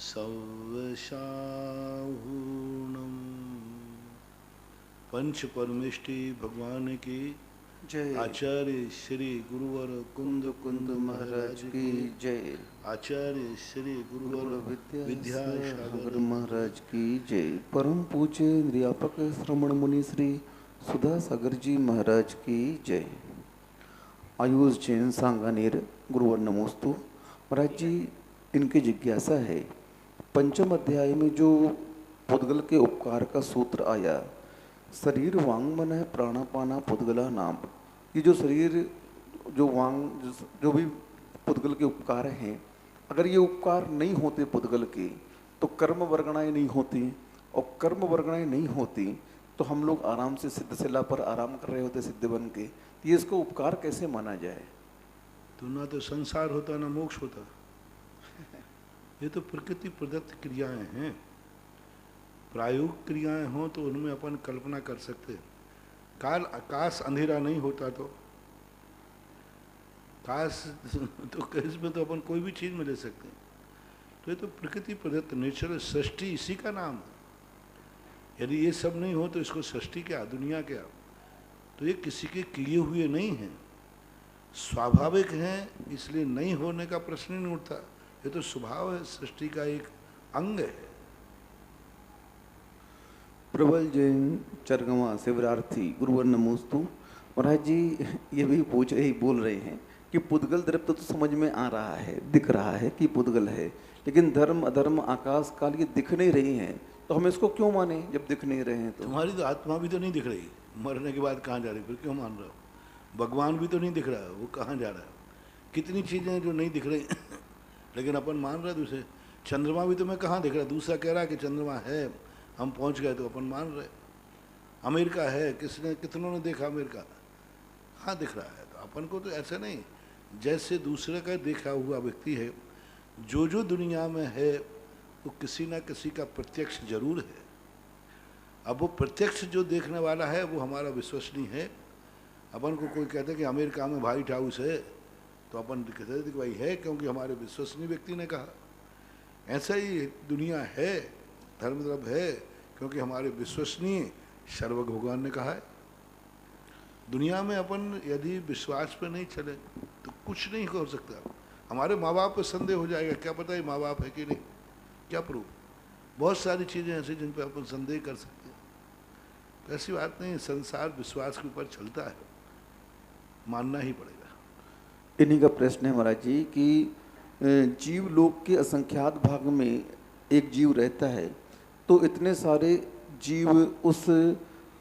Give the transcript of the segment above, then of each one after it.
सवशाहूणम। पंच परमेष्टि भगवान की जय। आचार्य श्री गुरुवर कुंद कुंद महाराज की जय। आचार्य श्री गुरुवर विद्यासागर विद्यासागर महाराज की जय। परम पूज्य निर्यापक श्रमण मुनि श्री सुधा सागर जी महाराज की जय। आयुष जैन सांगानेर गुरुवर नमोस्तु। महाराज जी, इनकी जिज्ञासा है, पंचम अध्याय में जो पुद्गल के उपकार का सूत्र आया, शरीर वांग मन है प्राणापाना पुद्गला नाम। ये जो शरीर, जो वांग, जो भी पुद्गल के उपकार हैं, अगर ये उपकार नहीं होते पुद्गल के तो कर्म वर्गणाएं नहीं होती, और कर्म वर्गणाएं नहीं होती तो हम लोग आराम से सिद्धशिला पर आराम कर रहे होते सिद्ध बन के। ये इसको उपकार कैसे माना जाए? तो ना तो संसार होता ना मोक्ष होता। ये तो प्रकृति प्रदत्त क्रियाएं हैं। प्रायोगिक क्रियाएं हों तो उनमें अपन कल्पना कर सकते। काल आकाश अंधेरा नहीं होता तो काश तो इसमें तो अपन कोई भी चीज में ले सकते हैं। तो ये तो प्रकृति प्रदत्त नेचुरल सृष्टि, इसी का नाम है। यदि ये सब नहीं हो तो इसको सृष्टि क्या, दुनिया क्या? तो ये किसी के किए हुए नहीं है, स्वाभाविक हैं, इसलिए नहीं होने का प्रश्न ही नहीं उठता। ये तो स्वभाव है, सृष्टि का एक अंग है। प्रबल जैन चरगवा शिवरार्थी गुरुवर नमोस्तु। महाराज जी, ये भी बोल रहे हैं कि पुद्गल द्रव्य तो समझ में आ रहा है, दिख रहा है कि पुद्गल है, लेकिन धर्म अधर्म आकाश काल ये दिख नहीं रही हैं, तो हम इसको क्यों माने जब दिख नहीं रहे हैं? तो तुम्हारी तो आत्मा भी तो नहीं दिख रही, मरने के बाद कहाँ जा रही, फिर क्यों मान रहे हो? भगवान भी तो नहीं दिख रहा, वो कहाँ जा रहा है? कितनी चीज़ें हैं जो नहीं दिख रही लेकिन अपन मान रहे दूसरे। चंद्रमा भी तुम्हें कहाँ दिख रहा है? दूसरा कह रहा है कि चंद्रमा है, हम पहुँच गए, तो अपन मान रहे। अमेरिका है, कितनों ने देखा अमेरिका? हाँ दिख रहा है। तो अपन को तो ऐसा नहीं, जैसे दूसरे का देखा हुआ व्यक्ति है, जो जो दुनिया में है वो किसी ना किसी का प्रत्यक्ष जरूर है। अब वो प्रत्यक्ष जो देखने वाला है वो हमारा विश्वसनीय है। अपन को कोई कहता है कि अमेरिका में व्हाइट हाउस है, तो अपन कहते हैं कि भाई है, क्योंकि हमारे विश्वसनीय व्यक्ति ने कहा। ऐसा ही दुनिया है, धर्मद्रव्य है, क्योंकि हमारे विश्वसनीय सर्वज्ञ भगवान ने कहा है। दुनिया में अपन यदि विश्वास पे नहीं चले तो कुछ नहीं हो सकता। हमारे माँ बाप पे संदेह हो जाएगा, क्या पता है माँ बाप है कि नहीं, क्या प्रूफ? बहुत सारी चीज़ें ऐसी जिन पे अपन संदेह कर सकते हैं। तो ऐसी बात नहीं, संसार विश्वास के ऊपर चलता है, मानना ही पड़ेगा। इन्हीं का प्रश्न है महाराज जी कि जीव लोक के असंख्यात भाग में एक जीव रहता है, तो इतने सारे जीव उस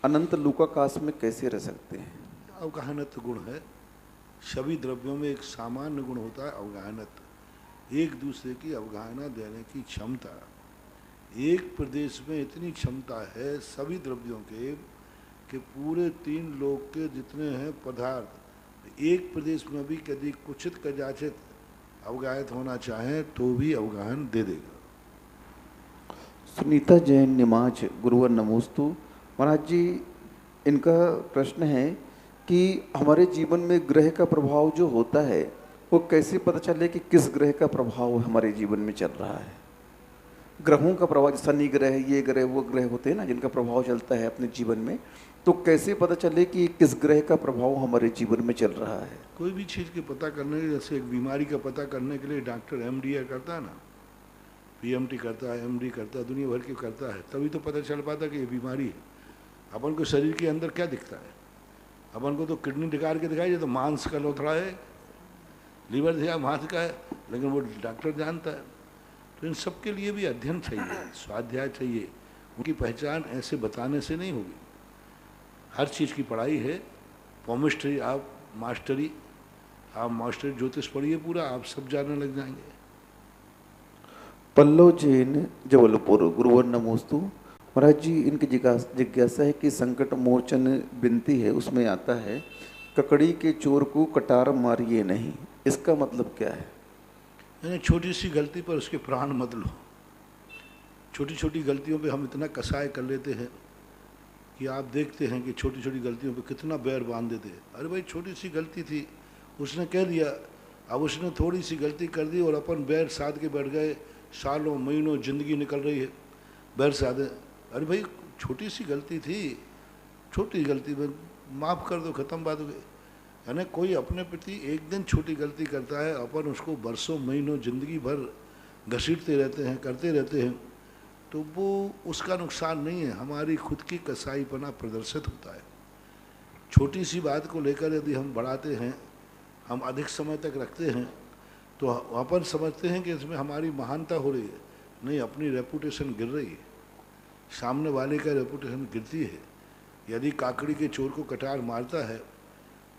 अनंत लोकाकाश में कैसे रह सकते हैं? अवगाहनत्व गुण है। सभी द्रव्यों में एक सामान्य गुण होता है, अवगाहनत्व, एक दूसरे की अवगाहना देने की क्षमता। एक प्रदेश में इतनी क्षमता है सभी द्रव्यों के कि पूरे 3 लोक के जितने हैं पदार्थ, एक प्रदेश में भी यदि कुचित कदाचित अवगाहित होना चाहे तो भी अवगाहन दे देगा। सुनीता जैन निमाज गुरुवर नमोस्तु। महाराज जी, इनका प्रश्न है कि हमारे जीवन में ग्रह का प्रभाव जो होता है वो कैसे पता चले कि किस ग्रह का प्रभाव हमारे जीवन में चल रहा है? ग्रहों का प्रभाव, शनि ग्रह, ये ग्रह, वो ग्रह होते हैं ना जिनका प्रभाव चलता है अपने जीवन में, तो कैसे पता चले कि किस ग्रह का प्रभाव हमारे जीवन में चल रहा है? कोई भी चीज़ के पता करने के लिए, जैसे एक बीमारी का पता करने के लिए डॉक्टर MD करता है ना, PMT करता है, MD करता है, दुनिया भर के करता है, तभी तो पता चल पाता कि ये बीमारी है। अपन को शरीर के अंदर क्या दिखता है? अपन को तो किडनी निकाल के दिखाई, तो मांस का लोथड़ा है, लीवर दिया मांस का है, लेकिन वो डॉक्टर जानता है। तो इन सब के लिए भी अध्ययन चाहिए, स्वाध्याय चाहिए। उनकी पहचान ऐसे बताने से नहीं होगी। हर चीज़ की पढ़ाई है, पॉमिस्ट्री, आप मास्टरी ज्योतिष पढ़िए पूरा, आप सब जानने लग जाएंगे। पल्लव जैन जबलपुर गुरुवर नमोस्तु। महाराज जी, इनकी जिज्ञासा है कि संकट मोचन बिनती है, उसमें आता है ककड़ी के चोर को कटार मारिए नहीं, इसका मतलब क्या है? यानी छोटी सी गलती पर उसके प्राण मत लो। छोटी छोटी गलतियों पे हम इतना कसाय कर लेते हैं कि आप देखते हैं कि छोटी छोटी गलतियों पे कितना बैर बांध देते हैं। अरे भाई छोटी सी गलती थी, उसने कह दिया, अब उसने थोड़ी सी गलती कर दी और अपन बैर साध के बैठ गए सालों महीनों जिंदगी निकल रही है, बैर सादे, अरे भाई छोटी सी गलती थी, छोटी गलती में माफ़ कर दो, ख़त्म बात हो गई। यानी कोई अपने प्रति एक दिन छोटी गलती करता है, अपन उसको बरसों महीनों जिंदगी भर घसीटते रहते हैं, करते रहते हैं, तो वो उसका नुकसान नहीं है, हमारी खुद की कसाईपना प्रदर्शित होता है। छोटी सी बात को लेकर यदि हम बढ़ाते हैं, हम अधिक समय तक रखते हैं, तो अपन समझते हैं कि इसमें हमारी महानता हो रही है। नहीं, अपनी रेपुटेशन गिर रही है, सामने वाले का रेपुटेशन गिरती है। यदि काकड़ी के चोर को कटार मारता है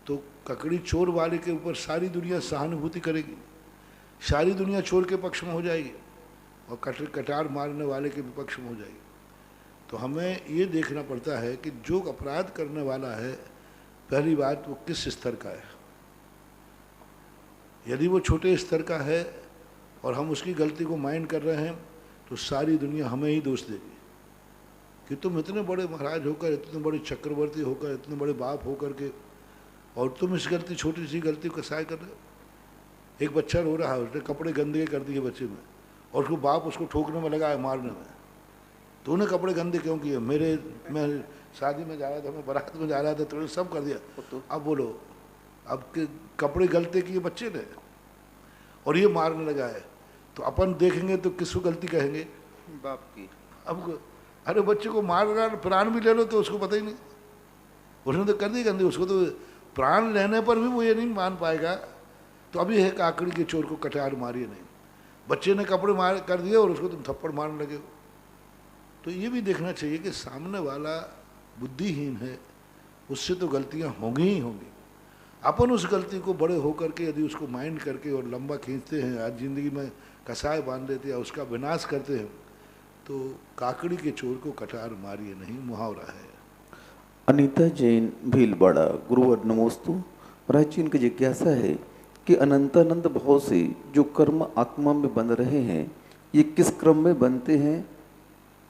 तो ककड़ी चोर वाले के ऊपर सारी दुनिया सहानुभूति करेगी, सारी दुनिया चोर के पक्ष में हो जाएगी और कटार मारने वाले के विपक्ष में हो जाएगी। तो हमें ये देखना पड़ता है कि जो अपराध करने वाला है, पहली बात वो किस स्तर का है। यदि वो छोटे स्तर का है और हम उसकी गलती को माइंड कर रहे हैं, तो सारी दुनिया हमें ही दोष देगी कि तुम इतने बड़े महाराज होकर, इतने बड़े चक्रवर्ती होकर, इतने बड़े बाप होकर के, और तुम इस गलती, छोटी सी गलती को कसाय कर रहे हो। एक बच्चा रो रहा है, उसने कपड़े गंदे कर दिए बच्चे में, और उसको बाप उसको ठोकने में लगा है, मारने में। तो उन्हें कपड़े गंदे क्यों किए? मैं शादी में जा रहा था, मैं बारात में जा रहा था, तो सब कर दिया। अब बोलो, अब कपड़े गलते किए बच्चे ने और ये मारने लगा है, तो अपन देखेंगे तो किसको गलती कहेंगे? बाप की। अब अरे बच्चे को मार रहा, प्राण भी ले लो तो उसको पता ही नहीं, उसने तो कर दी गंदी, उसको तो प्राण लेने पर भी वो ये नहीं मान पाएगा। तो अभी है काकड़ी के चोर को कटार मारिए नहीं, बच्चे ने कपड़े मार कर दिए और उसको तुम थप्पड़ मारने लगे हो। तो ये भी देखना चाहिए कि सामने वाला बुद्धिहीन है, उससे तो गलतियां होंगी ही होंगी। अपन उस गलती को बड़े होकर के यदि उसको माइंड करके और लंबा खींचते हैं, आज ज़िंदगी में कसाय बांध देते हैं, उसका विनाश करते हैं, तो काकड़ी के चोर को कटार मारिए नहीं मुहावरा है। अनीता जैन भीलवाड़ा, गुरुवर नमोस्तु। महाराज जी, इनकी जिज्ञासा है कि अनंतानंद भाव से जो कर्म आत्मा में बन रहे हैं, ये किस क्रम में बनते हैं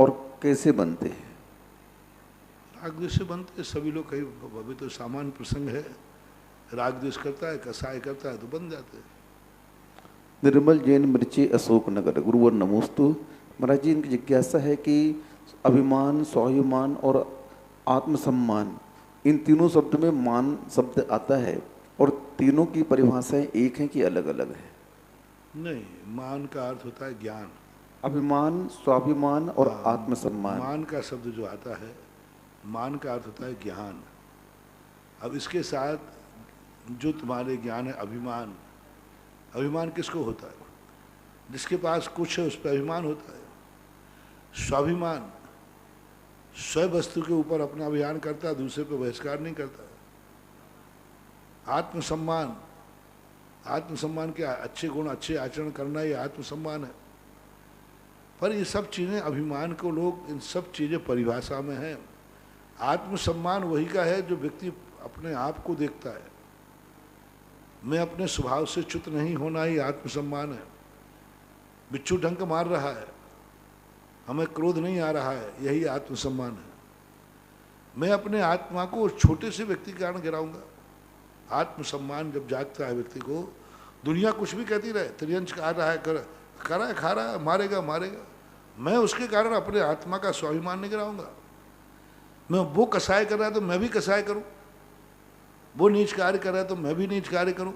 और कैसे बनते हैं? राग द्वेष से बनते हैं सभी लोग, कहीं अभी तो सामान्य प्रसंग है, राग द्वेष करता है, कसाय करता है, तो बन जाते हैं। निर्मल जैन मिर्ची, अशोकनगर, गुरुवर नमोस्तु। महाराज जी, इनकी जिज्ञासा है कि अभिमान, स्वाभिमान और आत्मसम्मान, इन तीनों शब्द में मान शब्द आता है, और तीनों की परिभाषाएं एक हैं कि अलग अलग है? नहीं, मान का अर्थ होता है ज्ञान। अभिमान, स्वाभिमान और आत्मसम्मान। मान का शब्द जो आता है, मान का अर्थ होता है ज्ञान। अब इसके साथ जो तुम्हारे ज्ञान है अभिमान, अभिमान किसको होता है? जिसके पास कुछ है उस पर अभिमान होता है। स्वाभिमान, स्वयं वस्तु के ऊपर अपना अभिमान करता है, दूसरे पर बहिष्कार नहीं करता। आत्मसम्मान, आत्मसम्मान के अच्छे गुण, अच्छे आचरण करना, ये आत्मसम्मान है। पर ये सब चीज़ें अभिमान को लोग, इन सब चीज़ें परिभाषा में हैं। आत्मसम्मान वही का है जो व्यक्ति अपने आप को देखता है। मैं अपने स्वभाव से च्युत नहीं होना ही आत्मसम्मान है। बिच्छू डंक मार रहा है, हमें क्रोध नहीं आ रहा है, यही आत्मसम्मान है। मैं अपने आत्मा को उस छोटे से व्यक्ति के कारण गिराऊंगा। आत्मसम्मान जब जागता है व्यक्ति को, दुनिया कुछ भी कहती रहे, त्रियंश खा रहा है, खा रहा है, खा रहा है, मारेगा मारेगा, मैं उसके कारण अपने आत्मा का स्वाभिमान नहीं गिराऊंगा। मैं वो कसाय कर रहा है तो मैं भी कसाय करूं, वो नीच कार्य कर रहा है तो मैं भी नीच कार्य करूं,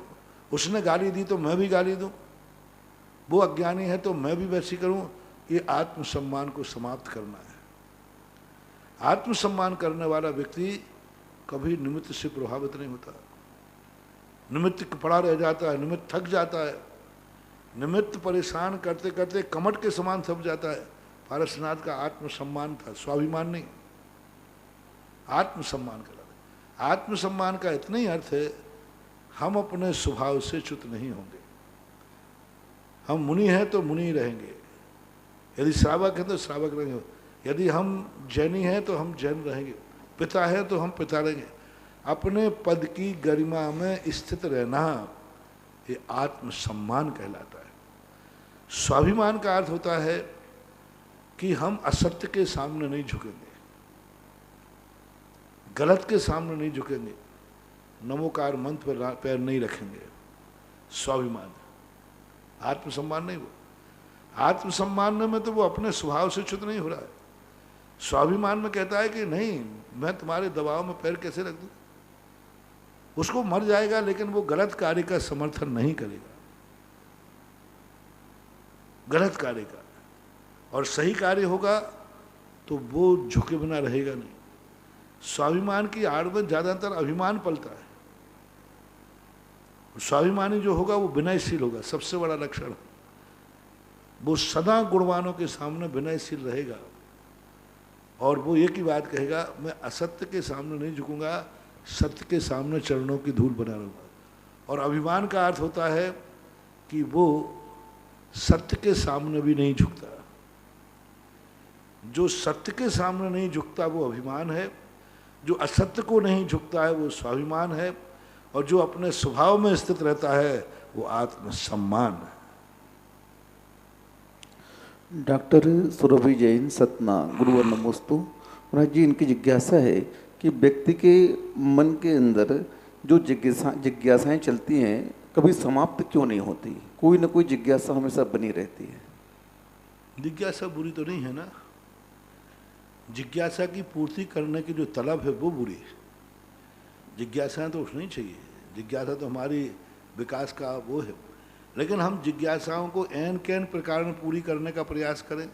उसने गाली दी तो मैं भी गाली दूं, वो अज्ञानी है तो मैं भी वैसी करूं। ये आत्मसम्मान को समाप्त करना है। आत्मसम्मान करने वाला व्यक्ति कभी निमित्त से प्रभावित नहीं होता। निमित्त पड़ा रह जाता है, निमित्त थक जाता है, निमित्त परेशान करते करते कमट के समान थक जाता है। पारसनाथ का आत्मसम्मान था, स्वाभिमान नहीं, आत्मसम्मान का। आत्मसम्मान का इतना ही अर्थ है, हम अपने स्वभाव से च्युत नहीं होंगे। हम मुनि हैं तो मुनि रहेंगे, यदि श्रावक हैं तो श्रावक रहेंगे, यदि हम जैनी हैं तो हम जैन रहेंगे, पिता हैं तो हम पिता रहेंगे। अपने पद की गरिमा में स्थित रहना, ये आत्मसम्मान कहलाता है। स्वाभिमान का अर्थ होता है कि हम असत्य के सामने नहीं झुकेंगे, गलत के सामने नहीं झुकेंगे, नमोकार मंत्र पर पैर नहीं रखेंगे। स्वाभिमान, आत्मसम्मान नहीं। वो आत्मसम्मान में तो वो अपने स्वभाव से च्युत नहीं हो रहा है। स्वाभिमान में कहता है कि नहीं, मैं तुम्हारे दबाव में पैर कैसे रख दूं। उसको मर जाएगा लेकिन वो गलत कार्य का समर्थन नहीं करेगा, गलत कार्य का, और सही कार्य होगा तो वो झुके बिना रहेगा नहीं। स्वाभिमान की आड़ में ज्यादातर अभिमान पलता है। स्वाभिमानी जो होगा वो विनयशील होगा, सबसे बड़ा लक्षण। वो सदा गुणवानों के सामने विनयशील रहेगा और वो एक ही बात कहेगा, मैं असत्य के सामने नहीं झुकूंगा, सत्य के सामने चरणों की धूल बना रहूंगा। और अभिमान का अर्थ होता है कि वो सत्य के सामने भी नहीं झुकता। जो सत्य के सामने नहीं झुकता वो अभिमान है, जो असत्य को नहीं झुकता है वो स्वाभिमान है, और जो अपने स्वभाव में स्थित रहता है वो आत्मसम्मान है। डॉक्टर सुरभि जैन सतना, गुरुवर नमोस्तु। महाराज जी, इनकी जिज्ञासा है कि व्यक्ति के मन के अंदर जो जिज्ञासाएं चलती हैं कभी समाप्त क्यों नहीं होती? कोई ना कोई जिज्ञासा हमेशा बनी रहती है। जिज्ञासा बुरी तो नहीं है ना। जिज्ञासा की पूर्ति करने की जो तलब है वो बुरी है। जिज्ञासाएं तो उठनी चाहिए, जिज्ञासा तो हमारी विकास का वो है, लेकिन हम जिज्ञासाओं को एन कैन प्रकार में पूरी करने का प्रयास करें।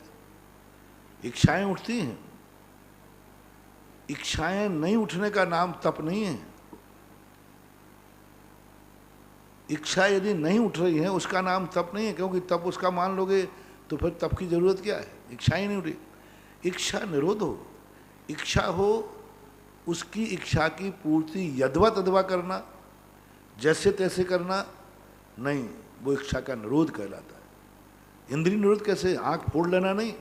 इच्छाएं उठती हैं, इच्छाएं नहीं उठने का नाम तप नहीं है। इच्छा यदि नहीं उठ रही है उसका नाम तप नहीं है, क्योंकि तप उसका मान लोगे तो फिर तप की जरूरत क्या है? इच्छा ही नहीं उठी। इच्छा निरोध हो, इच्छा हो, उसकी इच्छा की पूर्ति यदवा तदवा करना, जैसे तैसे करना नहीं, वो इच्छा का निरोध कहलाता है। इंद्रिय निरोध कैसे? आंख फोड़ लेना नहीं,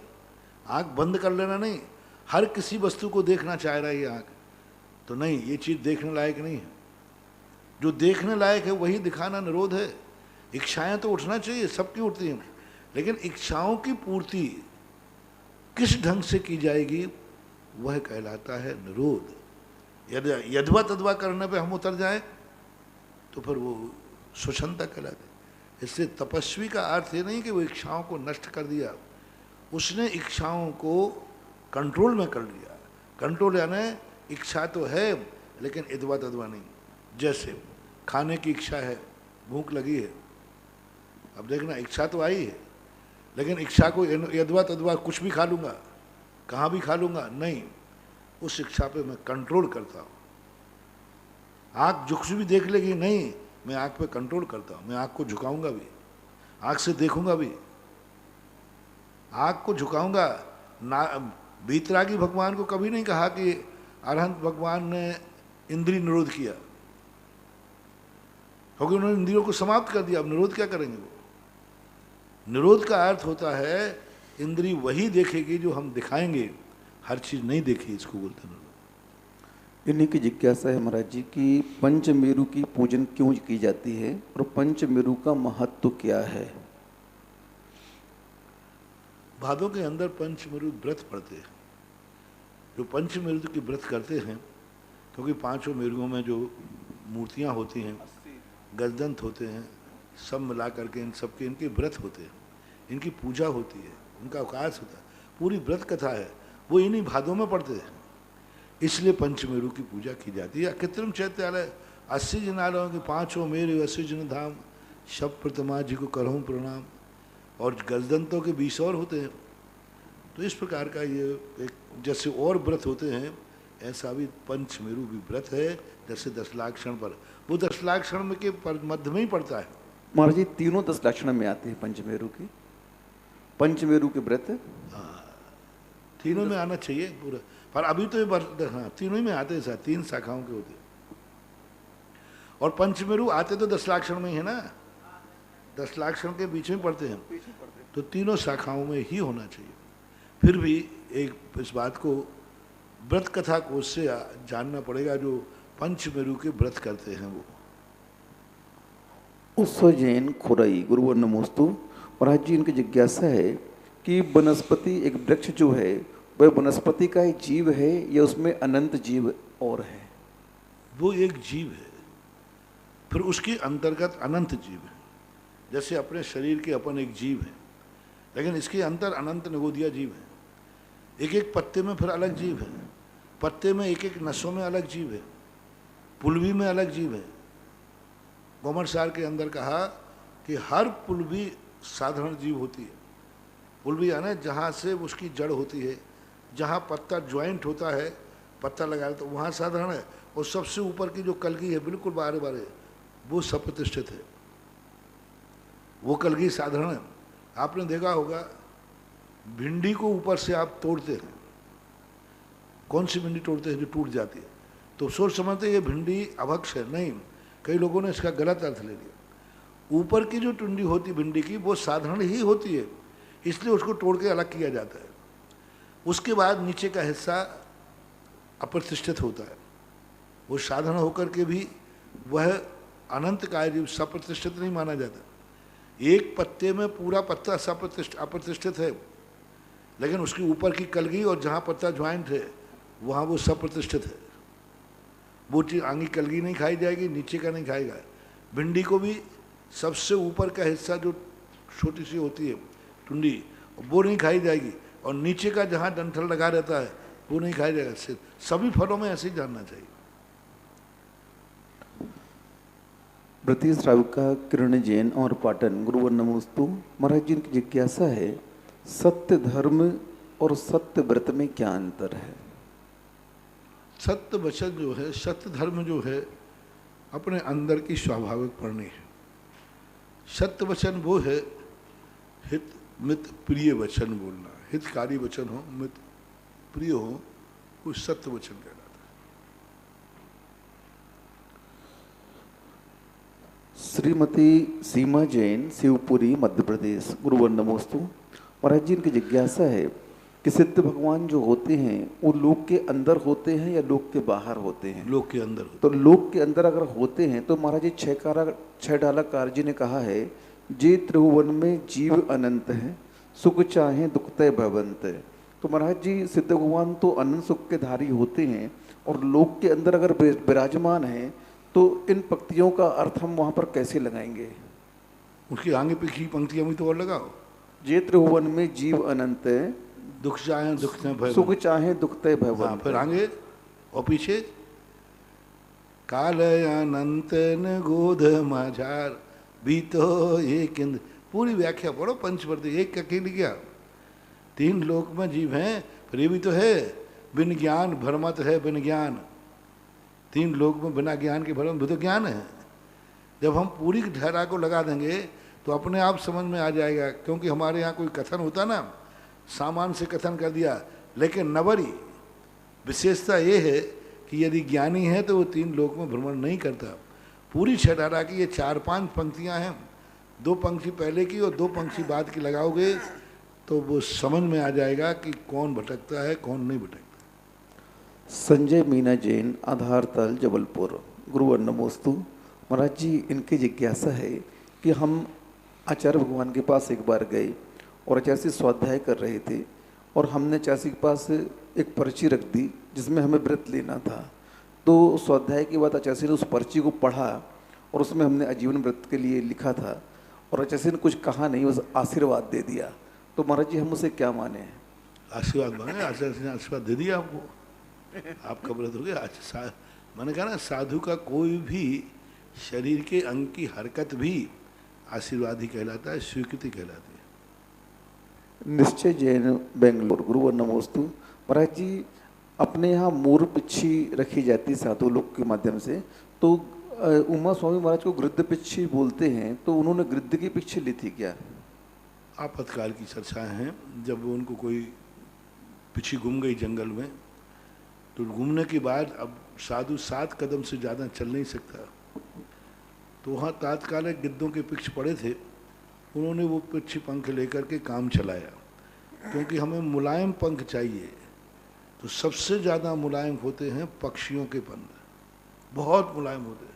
आंख बंद कर लेना नहीं, हर किसी वस्तु को देखना चाह रहा है ये आंख, तो नहीं, ये चीज देखने लायक नहीं है। जो देखने लायक है वही दिखाना निरोध है। इच्छाएं तो उठना चाहिए, सबकी उठती हैं, लेकिन इच्छाओं की पूर्ति किस ढंग से की जाएगी वह कहलाता है निरोध। यदि यदवा तदवा करने पे हम उतर जाएं तो फिर वो स्वच्छंदता कहलाती है। इससे तपस्वी का अर्थ ये नहीं कि वो इच्छाओं को नष्ट कर दिया, उसने इच्छाओं को कंट्रोल में कर लिया। कंट्रोल यानी इच्छा तो है लेकिन यदवा तदवा नहीं। जैसे खाने की इच्छा है, भूख लगी है, अब देखना इच्छा तो आई है, लेकिन इच्छा को यदवा तदवा कुछ भी खा लूँगा, कहाँ भी खा लूँगा, नहीं, उस इच्छा पे मैं कंट्रोल करता हूँ। आँख झुक भी देख लेगी, नहीं, मैं आँख पे कंट्रोल करता हूँ, मैं आँख को झुकाऊंगा भी, आँख से देखूंगा भी, आँख को झुकाऊंगा ना। बीतरागी भगवान को कभी नहीं कहा कि अरहंत भगवान ने इंद्रिय निरोध किया, क्योंकि उन्होंने इंद्रियों को समाप्त कर दिया। अब निरोध क्या करेंगे वो? निरोध का अर्थ होता है इंद्रिय वही देखेगी जो हम दिखाएंगे, हर चीज नहीं देखी, इसको बोलते हैं। इन्हीं की जिज्ञासा है महाराज जी की पंचमेरु की पूजन क्यों की जाती है और पंचमेरु का महत्व क्या है? भादों के अंदर पंचमेरु व्रत पड़ते हैं। जो पंचमेरु की व्रत करते हैं, क्योंकि पांचों मेरुओं में जो मूर्तियां होती हैं, गजदंत होते हैं, सब मिला करके इन सब के इनके व्रत होते हैं, इनकी पूजा होती है, उनका अवकाश होता है, पूरी व्रत कथा है, वो इन्हीं भादों में पड़ते हैं। इसलिए पंचमेरु की पूजा की जाती है। कृत्रिम चैत्यालय 80 जिनालयों के पांचों मेरु 80 जिन धाम, शब प्रतिमा जी को करहूँ प्रणाम, और गजदंतों के 20 और होते हैं। तो इस प्रकार का ये एक जैसे और व्रत होते हैं, ऐसा भी पंचमेरु भी व्रत है। जैसे 10 लाक्षण पर, वो 10 लाक्षण में के मध्य में ही पड़ता है। महाराज जी, तीनों 10 लाक्षण में आते हैं पंचमेरु की, पंचमेरु के व्रत। हाँ, तीनों में आना चाहिए पूरा, पर अभी तो ये हाँ तीनों ही में आते हैं सर, 3 शाखाओं के होते हैं। और पंचमेरु आते तो 10 लाक्षण में ही है ना, 10 लाक्षण के बीच में पड़ते हैं, तो तीनों शाखाओं में ही होना चाहिए। फिर भी एक इस बात को व्रत कथा को उससे जानना पड़ेगा, जो पंचमेरु के व्रत करते हैं वो। उत्सव जैन खुरई, गुरुवर नमोस्तु। महाराज जी, इनकी जिज्ञासा है कि वनस्पति एक वृक्ष जो है वह वनस्पति का एक जीव है या उसमें अनंत जीव और है? वो एक जीव है, फिर उसके अंतर्गत अनंत जीव है। जैसे अपने शरीर के अपन एक जीव है, लेकिन इसके अंतर अनंत नगोदिया जीव हैं। एक एक पत्ते में फिर अलग जीव है, पत्ते में एक एक नसों में अलग जीव है, पुलवी में अलग जीव है। गोमर सार के अंदर कहा कि हर पुलवी साधारण जीव होती है। पुलवी यानी जहाँ से उसकी जड़ होती है, जहाँ पत्ता ज्वाइंट होता है, पत्ता लगाया तो वहाँ साधारण है, और सबसे ऊपर की जो कलगी है बिल्कुल बारे बारे, वो सप्रतिष्ठित है, वो कलगी साधारण है। आपने देखा होगा भिंडी को ऊपर से आप तोड़ते हैं, कौन सी भिंडी तोड़ते हैं जो टूट जाती है, तो सोच समझते ये भिंडी अभक्ष है, नहीं, कई लोगों ने इसका गलत अर्थ ले लिया। ऊपर की जो टुंडी होती भिंडी की वो साधारण ही होती है, इसलिए उसको तोड़ के अलग किया जाता है। उसके बाद नीचे का हिस्सा अप्रतिष्ठित होता है, वो साधारण होकर के भी वह अनंत कार्य सप्रतिष्ठित नहीं माना जाता। एक पत्ते में पूरा पत्ता अप्रतिष्ठित है, लेकिन उसके ऊपर की कलगी और जहाँ पत्ता ज्वाइंट है वहाँ वो सप्रतिष्ठित है। वो चीज़ आगे कलगी नहीं खाई जाएगी, नीचे का नहीं खाएगा। भिंडी को भी सबसे ऊपर का हिस्सा जो छोटी सी होती है टुंडी, वो नहीं खाई जाएगी, और नीचे का जहाँ डंठल लगा रहता है वो नहीं खाया जाएगा। सभी फलों में ऐसे ही जानना चाहिए। ब्रती श्राविका किरण जैन और पाटन, गुरुवर नमोस्तु। महाराज जी की जिज्ञासा है, सत्य धर्म और सत्य व्रत में क्या अंतर है? सत्य वचन जो है, सत्य धर्म जो है, अपने अंदर की स्वाभाविक पढ़नी है। सत्य वचन वो है हित मित प्रिय वचन बोलना, हितकारी वचन हो, मित प्रिय हो, वो सत्य वचन कहलाता है। श्रीमती सीमा जैन, शिवपुरी, मध्य प्रदेश, गुरुवर नमोस्तु। महाराज जी की जिज्ञासा है कि सिद्ध भगवान जो होते हैं वो लोक के अंदर होते हैं या लोक के बाहर होते हैं? लोक के अंदर होते। तो लोक के अंदर अगर होते हैं तो महाराज जी छह डाला कार जी ने कहा है, जे त्रिभुवन में जीव अनंत है, सुख चाहे दुखतय भवंत। तो महाराज जी सिद्ध भगवान तो अनंत सुख के धारी होते हैं, और लोक के अंदर अगर विराजमान है तो इन पंक्तियों का अर्थ हम वहाँ पर कैसे लगाएंगे? उसकी आगे पिछली पंक्तियां भी तो और लगाओ। जे त्रिभुवन में जीव अनंत है, दुख चाहे दुख भय, सुख चाहे दुखतय भवन। हाँ, फिर आगे और पीछे काल अनंत न गोध माझार बीतो एक इंद्र। पूरी व्याख्या पढ़ो पंचवर्ती, एक अकेली क्या, तीन लोक में जीव हैं, फिर ये भी तो है बिन ज्ञान भ्रमत है, बिन ज्ञान। तीन लोक में बिना ज्ञान के भ्रम भी तो ज्ञान है। जब हम पूरी धारा को लगा देंगे तो अपने आप समझ में आ जाएगा, क्योंकि हमारे यहाँ कोई कथन होता ना, सामान से कथन कर दिया, लेकिन नवरी विशेषता ये है कि यदि ज्ञानी है तो वो तीन लोक में भ्रमण नहीं करता। पूरी छह धारा की ये 4-5 पंक्तियाँ हैं, 2 पंक्ति पहले की और 2 पंक्ति बाद की लगाओगे तो वो समझ में आ जाएगा कि कौन भटकता है कौन नहीं भटकता। संजय मीना जैन, आधार तल, जबलपुर, गुरुवर नमोस्तु। महाराज जी इनकी जिज्ञासा है कि हम आचार्य भगवान के पास एक बार गए और आचार्य से स्वाध्याय कर रहे थे, और हमने आचार्य के पास एक पर्ची रख दी जिसमें हमें व्रत लेना था। तो स्वाध्याय के बाद आचार्य ने उस पर्ची को पढ़ा और उसमें हमने आजीवन व्रत के लिए लिखा था, और आचार्य ने कुछ कहा नहीं, बस आशीर्वाद दे दिया। तो महाराज जी हम उसे क्या माने? आशीर्वाद मांगे, आचार्य ने आशीर्वाद दे दिया आपको, आपका व्रत हो गया। मैंने कहा ना, साधु का कोई भी शरीर के अंग की हरकत भी आशीर्वाद ही कहलाता है, स्वीकृति कहलाती है। निश्चय जैन, बेंगलोर, गुरुवर नमोस्तु। महाराज जी अपने यहाँ मोर पिच्छी रखी जाती साधु लोग के माध्यम से, तो उमा स्वामी महाराज को गृद्ध पिच्छी बोलते हैं, तो उन्होंने गृद्ध की पिच्छी ली थी क्या? आपातकाल की चर्चाएं हैं। जब उनको कोई पिच्छी गुम गई जंगल में, तो घूमने के बाद अब साधु 7 कदम से ज़्यादा चल नहीं सकता, तो वहाँ तात्कालिक गिद्धों के पिच्छ पड़े थे, उन्होंने वो पिच्छी पंख लेकर के काम चलाया, क्योंकि हमें मुलायम पंख चाहिए। तो सबसे ज़्यादा मुलायम होते हैं पक्षियों के पंख, बहुत मुलायम होते हैं।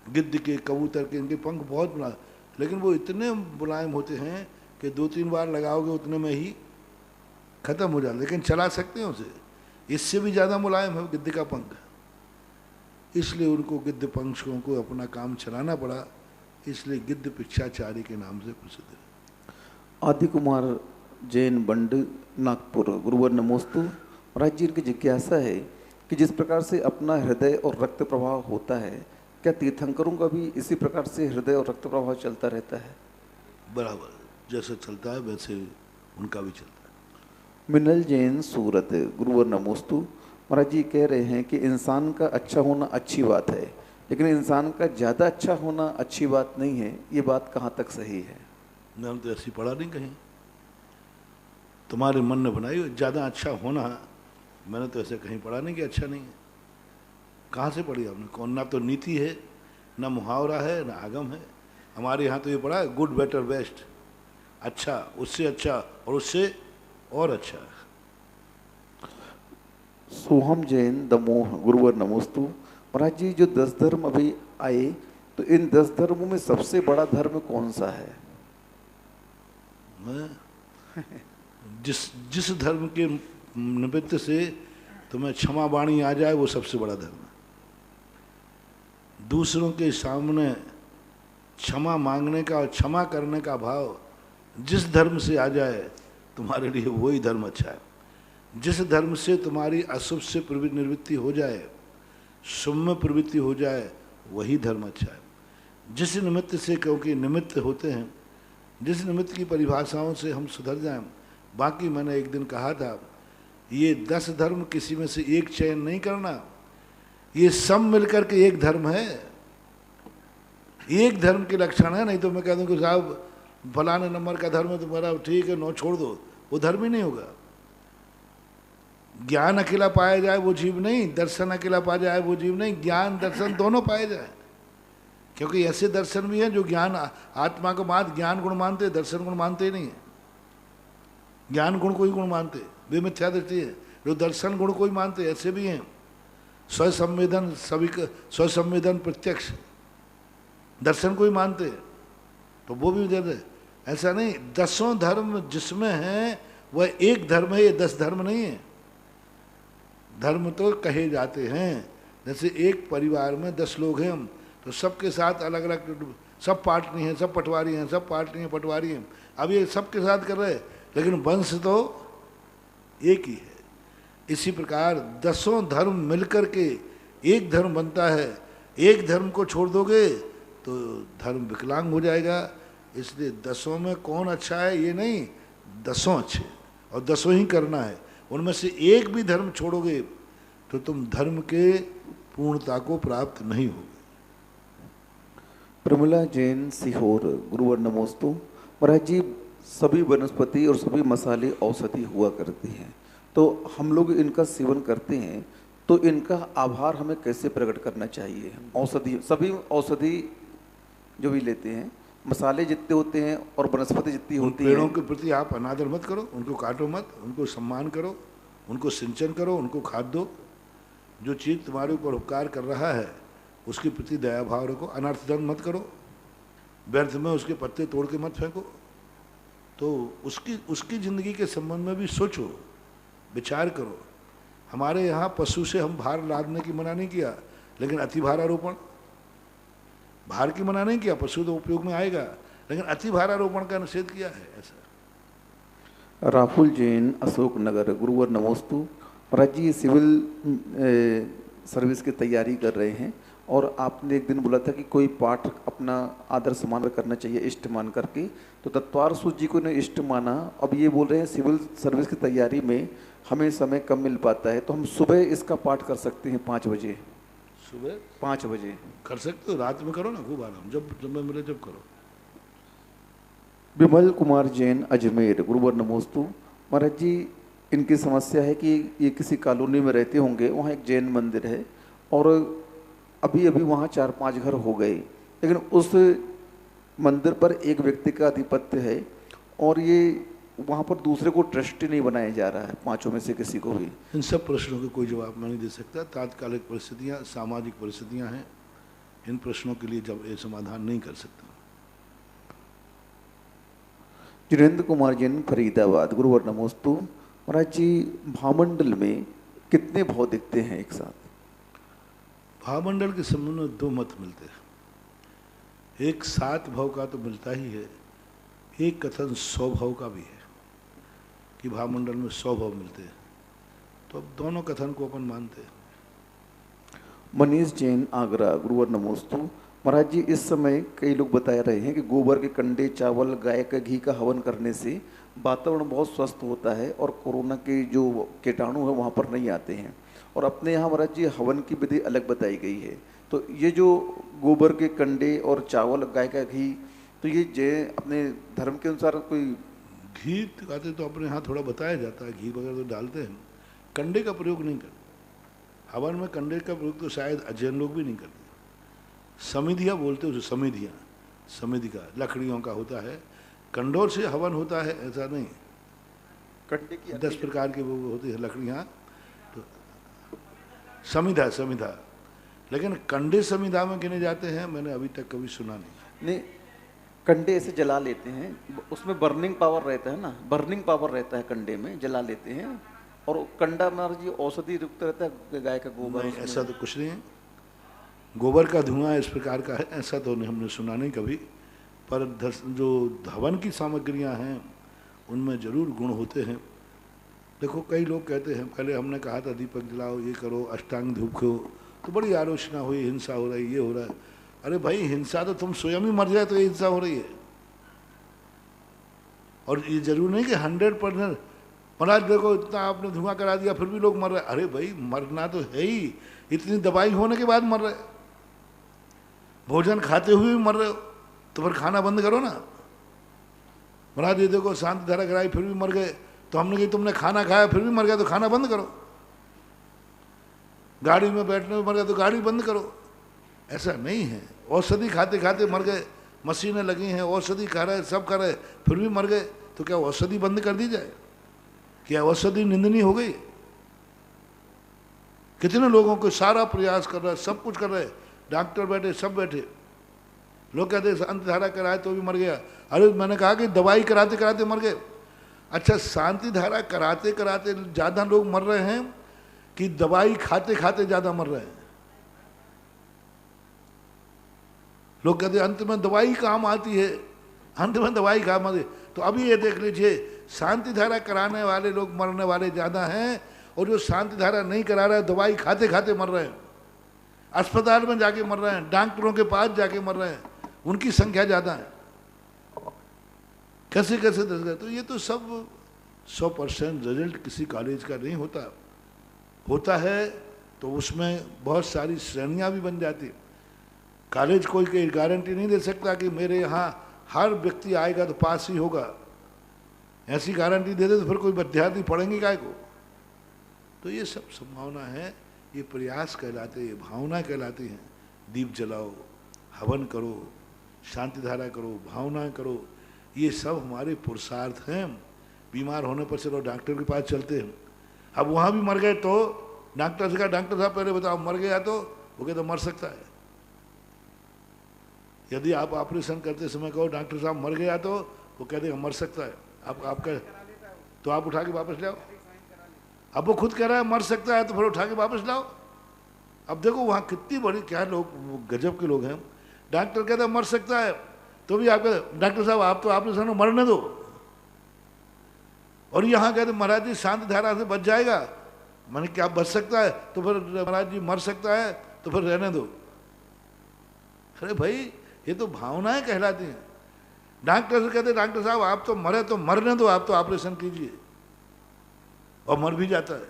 गिद्ध के, कबूतर के, इनके पंख बहुत मुलायम, लेकिन वो इतने मुलायम होते हैं कि 2-3 बार लगाओगे उतने में ही ख़त्म हो जाता, लेकिन चला सकते हैं उसे। इससे भी ज़्यादा मुलायम है गिद्ध का पंख, इसलिए उनको गिद्ध पंखों को अपना काम चलाना पड़ा, इसलिए गिद्ध पिच्छाचारी के नाम से प्रसिद्ध है। आदि कुमार जैन बंड नागपुर, गुरुवर नमोस्तु। महाराज जी, इनकी जिज्ञासा है कि जिस प्रकार से अपना हृदय और रक्त प्रवाह होता है, क्या तीर्थंकरों का भी इसी प्रकार से हृदय और रक्त प्रवाह चलता रहता है? बराबर जैसे चलता है वैसे उनका भी चलता है। मिनल जैन सूरत, गुरुवर नमोस्तु। महाराज जी कह रहे हैं कि इंसान का अच्छा होना अच्छी बात है, लेकिन इंसान का ज़्यादा अच्छा होना अच्छी बात नहीं है। ये बात कहाँ तक सही है? मैंने तो ऐसी पढ़ा नहीं कहीं, तुम्हारे मन ने बनाई हो ज़्यादा अच्छा होना। मैंने तो ऐसे कहीं पढ़ा नहीं कि अच्छा नहीं है। कहाँ से पढ़ी आपने? कौन? ना तो नीति है, ना मुहावरा है, ना आगम है। हमारे यहाँ तो ये पढ़ा है गुड बेटर बेस्ट, अच्छा उससे अच्छा और उससे और अच्छा। सोहम जैन दमोह, गुरुवर नमोस्तु। महाराज जी, जो 10 धर्म अभी आए, तो इन 10 धर्मों में सबसे बड़ा धर्म कौन सा है? मैं जिस धर्म के निमित्त से तुम्हें क्षमा वाणी आ जाए वो सबसे बड़ा धर्म है। दूसरों के सामने क्षमा मांगने का और क्षमा करने का भाव जिस धर्म से आ जाए तुम्हारे लिए वही धर्म अच्छा है। जिस धर्म से तुम्हारी अशुभ से निवृत्ति हो जाए, शुभ में प्रवृत्ति हो जाए, वही धर्म अच्छा है। जिस निमित्त से, क्योंकि निमित्त होते हैं, जिस निमित्त की परिभाषाओं से हम सुधर जाएं। बाकी मैंने एक दिन कहा था, ये 10 धर्म किसी में से एक चयन नहीं करना, ये सब मिलकर के एक धर्म है, एक धर्म के लक्षण है। नहीं तो मैं कह दूं कि साहब फलाने नंबर का धर्म है तुम्हारा, ठीक है 9 छोड़ दो, वो धर्म ही नहीं होगा। ज्ञान अकेला पाया जाए वो जीव नहीं, दर्शन अकेला पाया जाए वो जीव नहीं, ज्ञान दर्शन दोनों पाए जाए। क्योंकि ऐसे दर्शन भी हैं जो ज्ञान आत्मा को ज्ञान गुण मानते, दर्शन गुण मानते ही नहीं है। ज्ञान गुण को ही गुण मानते, वे मिथ्या दृष्टि है। जो दर्शन गुण को ही मानते, ऐसे भी हैं। स्वसंवेदन, सभी का स्वसंवेदन प्रत्यक्ष दर्शन को ही मानते, तो वो भी जैसे ऐसा नहीं। 10 धर्म जिसमें है वह एक धर्म है, ये 10 धर्म नहीं है। धर्म तो कहे जाते हैं। जैसे एक परिवार में 10 लोग हैं हम, तो सबके साथ अलग अलग, सब पाटनी हैं, सब पटवारी हैं, सब पाटनी हैं, पटवारी हैं। अब ये सबके साथ कर रहे हैं, लेकिन वंश तो एक ही है। इसी प्रकार 10 धर्म मिलकर के एक धर्म बनता है। एक धर्म को छोड़ दोगे तो धर्म विकलांग हो जाएगा। इसलिए 10 में कौन अच्छा है ये नहीं, 10 अच्छे, और 10 ही करना है। उनमें से एक भी धर्म छोड़ोगे तो तुम धर्म के पूर्णता को प्राप्त नहीं होगे। प्रमिला जैन सीहोर, गुरुवर नमोस्तु। महाराज जी, सभी वनस्पति और सभी मसाले औषधि हुआ करते हैं, तो हम लोग इनका सेवन करते हैं, तो इनका आभार हमें कैसे प्रकट करना चाहिए? औषधि, सभी औषधि जो भी लेते हैं, मसाले जितने होते हैं और वनस्पति जितनी होती है, पेड़ों के प्रति आप अनादर मत करो, उनको काटो मत, उनको सम्मान करो, उनको सिंचन करो, उनको खाद दो। जो चीज़ तुम्हारे ऊपर उपकार कर रहा है उसके प्रति दया भाव रखो। अनर्थदंड मत करो, व्यर्थ में उसके पत्ते तोड़ के मत फेंको। तो उसकी ज़िंदगी के संबंध में भी सोचो, विचार करो। हमारे यहाँ पशु से हम भार लादने की मना नहीं किया, लेकिन अति भारारोपण, भार की मना नहीं किया, पशु तो उपयोग में आएगा, लेकिन अति भारारोपण का निषेध किया है। ऐसा। राहुल जैन, अशोक नगर, गुरुवर नमोस्तु। महाराज जी, सिविल सर्विस की तैयारी कर रहे हैं, और आपने एक दिन बोला था कि कोई पाठ अपना आदर सम्मान करना चाहिए इष्ट मान करके, तो तत्वार सूत जी को ने इष्ट माना। अब ये बोल रहे हैं सिविल सर्विस की तैयारी में हमें समय कम मिल पाता है, तो हम सुबह इसका पाठ कर सकते हैं 5 बजे? सुबह 5 बजे कर सकते हो, रात में करो ना, खूब आराम, जब मैं मिले जब करो। विमल कुमार जैन, अजमेर, गुरुवर नमोस्तु। महाराज जी, इनकी समस्या है कि ये किसी कॉलोनी में रहते होंगे, वहाँ एक जैन मंदिर है, और अभी अभी वहाँ 4-5 घर हो गए, लेकिन उस मंदिर पर एक व्यक्ति का आधिपत्य है, और ये वहाँ पर दूसरे को ट्रस्टी नहीं बनाया जा रहा है, 5 में से किसी को भी। इन सब प्रश्नों का कोई जवाब मैं नहीं दे सकता। तात्कालिक परिस्थितियाँ, सामाजिक परिस्थितियाँ हैं, इन प्रश्नों के लिए जब ये समाधान नहीं कर सकता। जितेंद्र कुमार जैन, फरीदाबाद, गुरुवर नमोस्तु। महाराज जी, भावमंडल में कितने भाव दिखते हैं एक साथ? भावमंडल के संबंध में 2 मत मिलते हैं। एक 7 भाव का तो मिलता ही है, एक कथन 100 भाव का भी है। कि भावमंडल में 100 भाव मिलते हैं। तो अब दोनों कथन को अपन मानते हैं। मनीष जैन आगरा, गुरुवर नमोस्तु। महाराज जी, इस समय कई लोग बता रहे हैं कि गोबर के कंडे, चावल, गाय का घी का हवन करने से वातावरण बहुत स्वस्थ होता है और कोरोना के जो कीटाणु है वहाँ पर नहीं आते हैं। और अपने यहाँ महाराज जी हवन की विधि अलग बताई गई है। तो ये जो गोबर के कंडे और चावल, गाय का घी, तो ये जय अपने धर्म के अनुसार कोई घी खाते तो अपने यहाँ थोड़ा बताया जाता है, घी वगैरह तो डालते हैं, कंडे का प्रयोग नहीं करते। हवन में कंडे का प्रयोग तो शायद अजैन लोग भी नहीं करते। समिधिया बोलते हैं उसे, समिधिया, समिधि का लकड़ियों का होता है, कंडोर से हवन होता है ऐसा नहीं। कंडे की 10 प्रकार के वो होती है लकड़ियाँ, तो समिधा, समिधा। लेकिन कंडे समिधा में गिने जाते हैं, मैंने अभी तक कभी सुना नहीं। कंडे ऐसे जला लेते हैं, उसमें बर्निंग पावर रहता है ना, बर्निंग पावर रहता है कंडे में, जला लेते हैं। और कंडा महाराज जी औषधि युक्त रहता है गाय का गोबर। नहीं, ऐसा तो कुछ नहीं है। गोबर का धुआं इस प्रकार का है ऐसा तो हमने सुना नहीं कभी। पर जो हवन की सामग्रियां हैं उनमें जरूर गुण होते हैं। देखो कई लोग कहते हैं, पहले हमने कहा था दीपक जलाओ, ये करो, अष्टांग धूप खो, तो बड़ी आलोचना हुई, हिंसा हो रही, ये हो रहा है। अरे भाई, हिंसा तो तुम स्वयं ही मर जाए तो ये हिंसा हो रही है। और ये जरूर नहीं कि 100% महाराज देखो इतना आपने धुआं करा दिया फिर भी लोग मर रहे। अरे भाई, मरना तो है ही, इतनी दवाई होने के बाद मर रहे, भोजन खाते हुए भी मर रहे हो, तो फिर खाना बंद करो ना। महाराज ये देखो शांति धारा कराई फिर भी मर गए, तो हमने कहा तुमने खाना खाया फिर भी मर गया तो खाना बंद करो। गाड़ी में बैठने में मर गया तो गाड़ी बंद करो। ऐसा नहीं है। औषधि खाते खाते मर गए, मशीनें लगी हैं, औषधि खा रहे, सब कर रहे, फिर भी मर गए, तो क्या औषधि बंद कर दी जाए? क्या औषधि निंदनीय हो गई? कितने लोगों को सारा प्रयास कर रहा है, सब कुछ कर रहे, डॉक्टर बैठे, सब बैठे, लोग कहते शांति धारा कराए तो भी मर गया। अरे मैंने कहा कि दवाई कराते कराते मर गए। अच्छा, शांति धारा कराते कराते ज़्यादा लोग मर रहे हैं कि दवाई खाते खाते ज़्यादा मर रहे हैं? लोग कहते अंत में दवाई काम आती है, अंत में दवाई काम आती है। तो अभी ये देख लीजिए, शांति धारा कराने वाले लोग मरने वाले ज़्यादा हैं, और जो शांति धारा नहीं करा रहा है दवाई खाते खाते मर रहे हैं, अस्पताल में जाके मर रहे हैं, डॉक्टरों के पास जाके मर रहे हैं, उनकी संख्या ज़्यादा है। कैसे कैसे दस गए? तो ये तो सब 100% रिजल्ट किसी कॉलेज का नहीं होता। होता है तो उसमें बहुत सारी श्रेणियाँ भी बन जाती। कॉलेज कोई गारंटी नहीं दे सकता कि मेरे यहाँ हर व्यक्ति आएगा तो पास ही होगा। ऐसी गारंटी दे दे तो फिर कोई विद्यार्थी पढ़ेंगे काय को? तो ये सब संभावना है, ये प्रयास कहलाते, ये भावना कहलाती हैं। दीप जलाओ, हवन करो, शांति धारा करो, भावना करो, ये सब हमारे पुरुषार्थ हैं। बीमार होने पर चलो डॉक्टर के पास चलते हैं। अब वहाँ भी मर गए तो डॉक्टर से कहा, डॉक्टर साहब पहले बताओ मर गया तो? वो कहते मर सकता है। यदि आप ऑपरेशन करते समय कहो डॉक्टर साहब मर गया तो वो कहते मर सकता है, आपका तो आप उठा के वापस लाओ। अब वो खुद कह रहा है मर सकता है तो फिर उठा के वापस लाओ। अब देखो वहाँ कितनी बड़ी, क्या लोग गजब के लोग हैं। डॉक्टर कहता है मर सकता है तो भी आप कहते डॉक्टर साहब आप तो ऑपरेशन में मरने दो। और यहाँ कहते महाराज जी शांति धारा से बच जाएगा। मैंने क्या बच सकता है? तो फिर महाराज जी मर सकता है तो फिर रहने दो। अरे भाई, ये तो भावनाएं कहलाती हैं। डॉक्टर से कहते डॉक्टर साहब आप तो मरे तो मरने दो, आप तो ऑपरेशन कीजिए, और मर भी जाता है,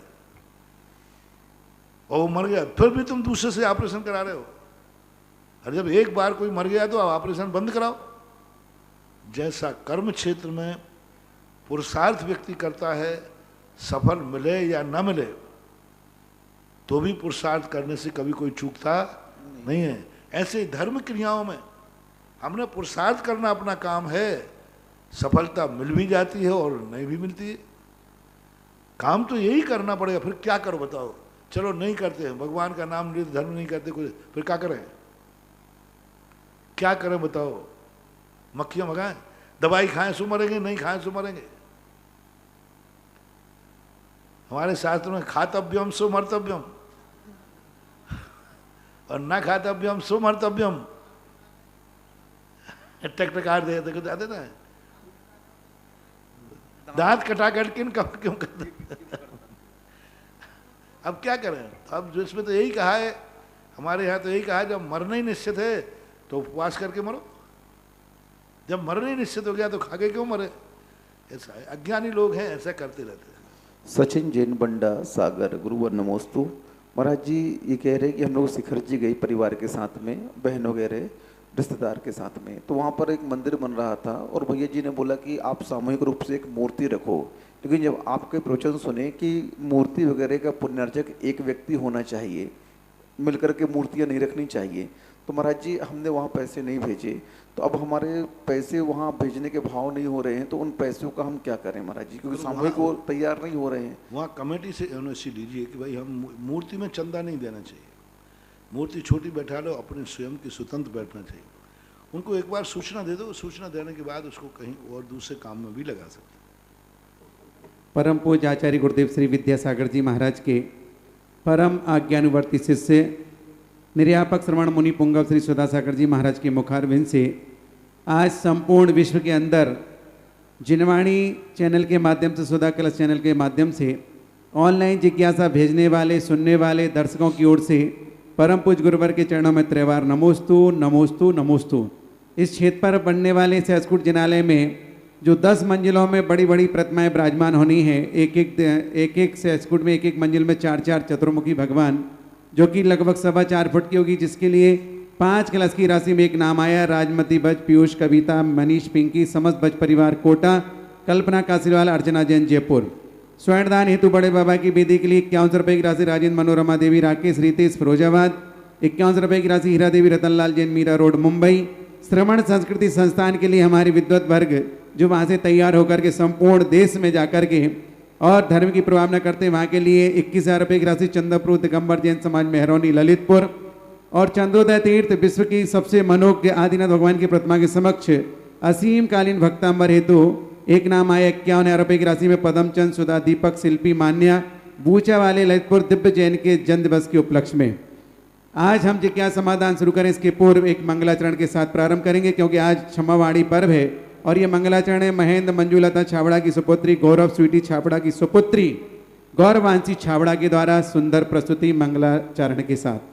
और वो मर गया फिर भी तुम दूसरे से ऑपरेशन करा रहे हो। अरे जब एक बार कोई मर गया तो आप ऑपरेशन बंद कराओ। जैसा कर्म क्षेत्र में पुरुषार्थ व्यक्ति करता है, सफल मिले या न मिले, तो भी पुरुषार्थ करने से कभी कोई चूकता नहीं है। ऐसे धर्म क्रियाओं में हमने पुरुषार्थ करना अपना काम है, सफलता मिल भी जाती है और नहीं भी मिलती है। काम तो यही करना पड़ेगा, फिर क्या करो बताओ? चलो नहीं करते हैं, भगवान का नाम ले, धर्म नहीं करते कुछ, फिर क्या करें? क्या करें बताओ? मक्खियां भगाएं, दवाई खाएं सो मरेंगे, नहीं खाएं सो मरेंगे। हमारे शास्त्र में खातव्यम सो मर्तव्यम और न खातव्यम सो मर्तव्यम। टकटकार दे जाते ना, दांत कटा कट के कम क्यों करते? अब क्या करें? अब जो इसमें तो यही कहा है, हमारे यहाँ तो यही कहा है, जब मरना ही निश्चित है तो उपवास करके मरो, जब मरना ही निश्चित हो गया तो खा के क्यों मरे? ऐसा है, अज्ञानी लोग हैं, ऐसा करते रहते हैं। सचिन जैन बंडा सागर, गुरुवर नमोस्तु। महाराज जी ये कह रहे कि हम लोग शिखर जी गए परिवार के साथ में, बहन वगैरह रिश्तेदार के साथ में, तो वहाँ पर एक मंदिर बन रहा था और भैया जी ने बोला कि आप सामूहिक रूप से एक मूर्ति रखो, लेकिन जब आपके प्रवचन सुने कि मूर्ति वगैरह का पुण्यार्जक एक व्यक्ति होना चाहिए, मिलकर के मूर्तियाँ नहीं रखनी चाहिए, तो महाराज जी हमने वहाँ पैसे नहीं भेजे, तो अब हमारे पैसे वहाँ भेजने के भाव नहीं हो रहे हैं, तो उन पैसों का हम क्या करें महाराज जी, क्योंकि सामूहिक वो तैयार नहीं हो रहे हैं। वहाँ कमेटी से एनओसी लीजिए कि भाई हम मूर्ति में चंदा नहीं देना चाहिए, मूर्ति छोटी बैठा लो, अपने स्वयं की स्वतंत्र बैठना चाहिए। उनको एक बार सूचना दे दो, सूचना देने के बाद उसको कहीं और दूसरे काम में भी लगा सकते। परम पूज्य आचार्य गुरुदेव श्री विद्यासागर जी महाराज के परम आज्ञानुवर्ती शिष्य निर्यापक श्रवण मुनि पुंगव श्री सुधासागर जी महाराज के मुखारविंद से आज संपूर्ण विश्व के अंदर जिनवाणी चैनल के माध्यम से, सुधा कलश चैनल के माध्यम से ऑनलाइन जिज्ञासा भेजने वाले, सुनने वाले दर्शकों की ओर से परम पूज्य गुरुवर के चरणों में त्रैवार नमोस्तु नमोस्तु नमोस्तु। इस क्षेत्र पर बनने वाले सहस्कुट जिनालय में जो 10 मंजिलों में बड़ी बड़ी प्रतिमाएं विराजमान होनी है, एक एक सहस्कुट में एक एक मंजिल में 4-4 चतुर्मुखी भगवान, जो कि लगभग 4.25 फुट की होगी, जिसके लिए 5 कलश की राशि में एक नाम आया, राजमती बज, पीयूष कविता, मनीष पिंकी, समस्त बज परिवार कोटा, कल्पना कासीवाल, अर्चना जैन जयपुर। स्वर्णदान हेतु बड़े बाबा की बेदी के लिए 51 रुपये की राशि राजेंद्र मनोरमा देवी राकेश रितेश फिरोजाबाद, 51 रुपये की राशि हीरा देवी रतनलाल जैन मीरा रोड मुंबई। श्रवण संस्कृति संस्थान के लिए हमारी विद्वत वर्ग जो वहाँ से तैयार होकर के संपूर्ण देश में जाकर के और धर्म की प्रवाहना करते हैं, वहाँ के लिए 21,000 रुपये की राशि चंद्रपुर दिगंबर जैन समाज मेहरौनी ललितपुर। और चंद्रोदय तीर्थ विश्व की सबसे मनोज्ञ आदिनाथ भगवान की प्रतिमा के समक्ष असीम कालीन भक्तांबर हेतु एक नाम आया, 51,000 रुपये की राशि में पदमचंद सुधा दीपक शिल्पी मान्या बूचा वाले ललितपुर दिव्य जैन के जन्म दिवस के उपलक्ष्य में। आज हम जिज्ञासा समाधान शुरू करें, इसके पूर्व एक मंगलाचरण के साथ प्रारंभ करेंगे, क्योंकि आज क्षमावाणी पर्व है और ये मंगलाचरण है महेंद्र मंजूलता छाबड़ा की सुपुत्री गौरव स्वीटी छाबड़ा की सुपुत्री गौरवांशी छाबड़ा के द्वारा सुंदर प्रस्तुति मंगलाचरण के साथ।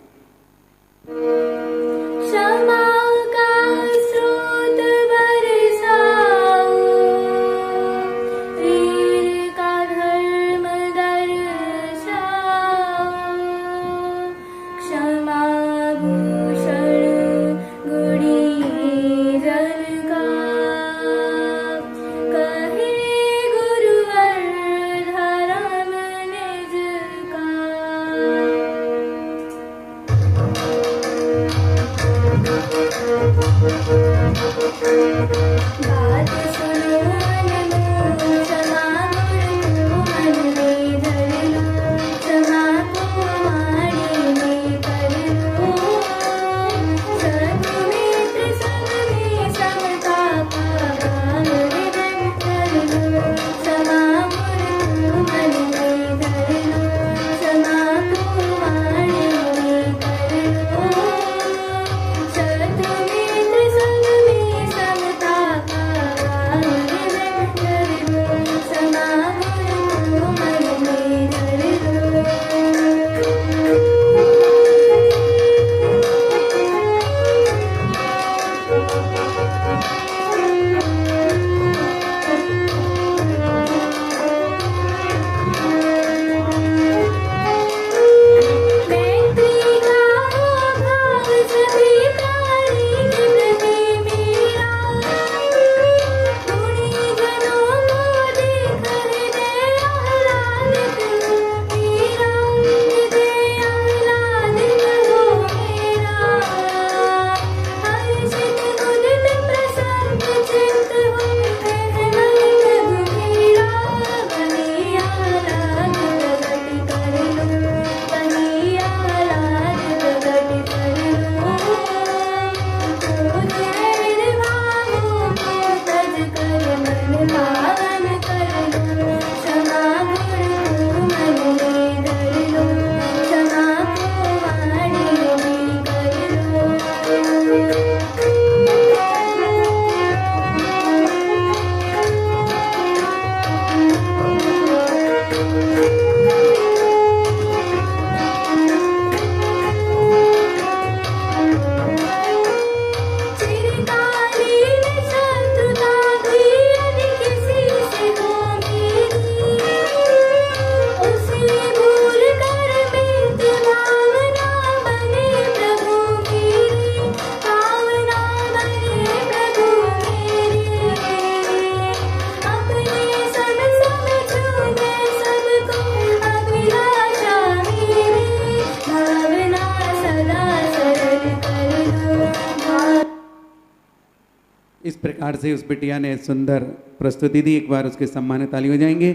प्रकार से उस बिटिया ने सुंदर प्रस्तुति दी, एक बार उसके सम्मान में ताली हो जाएंगे।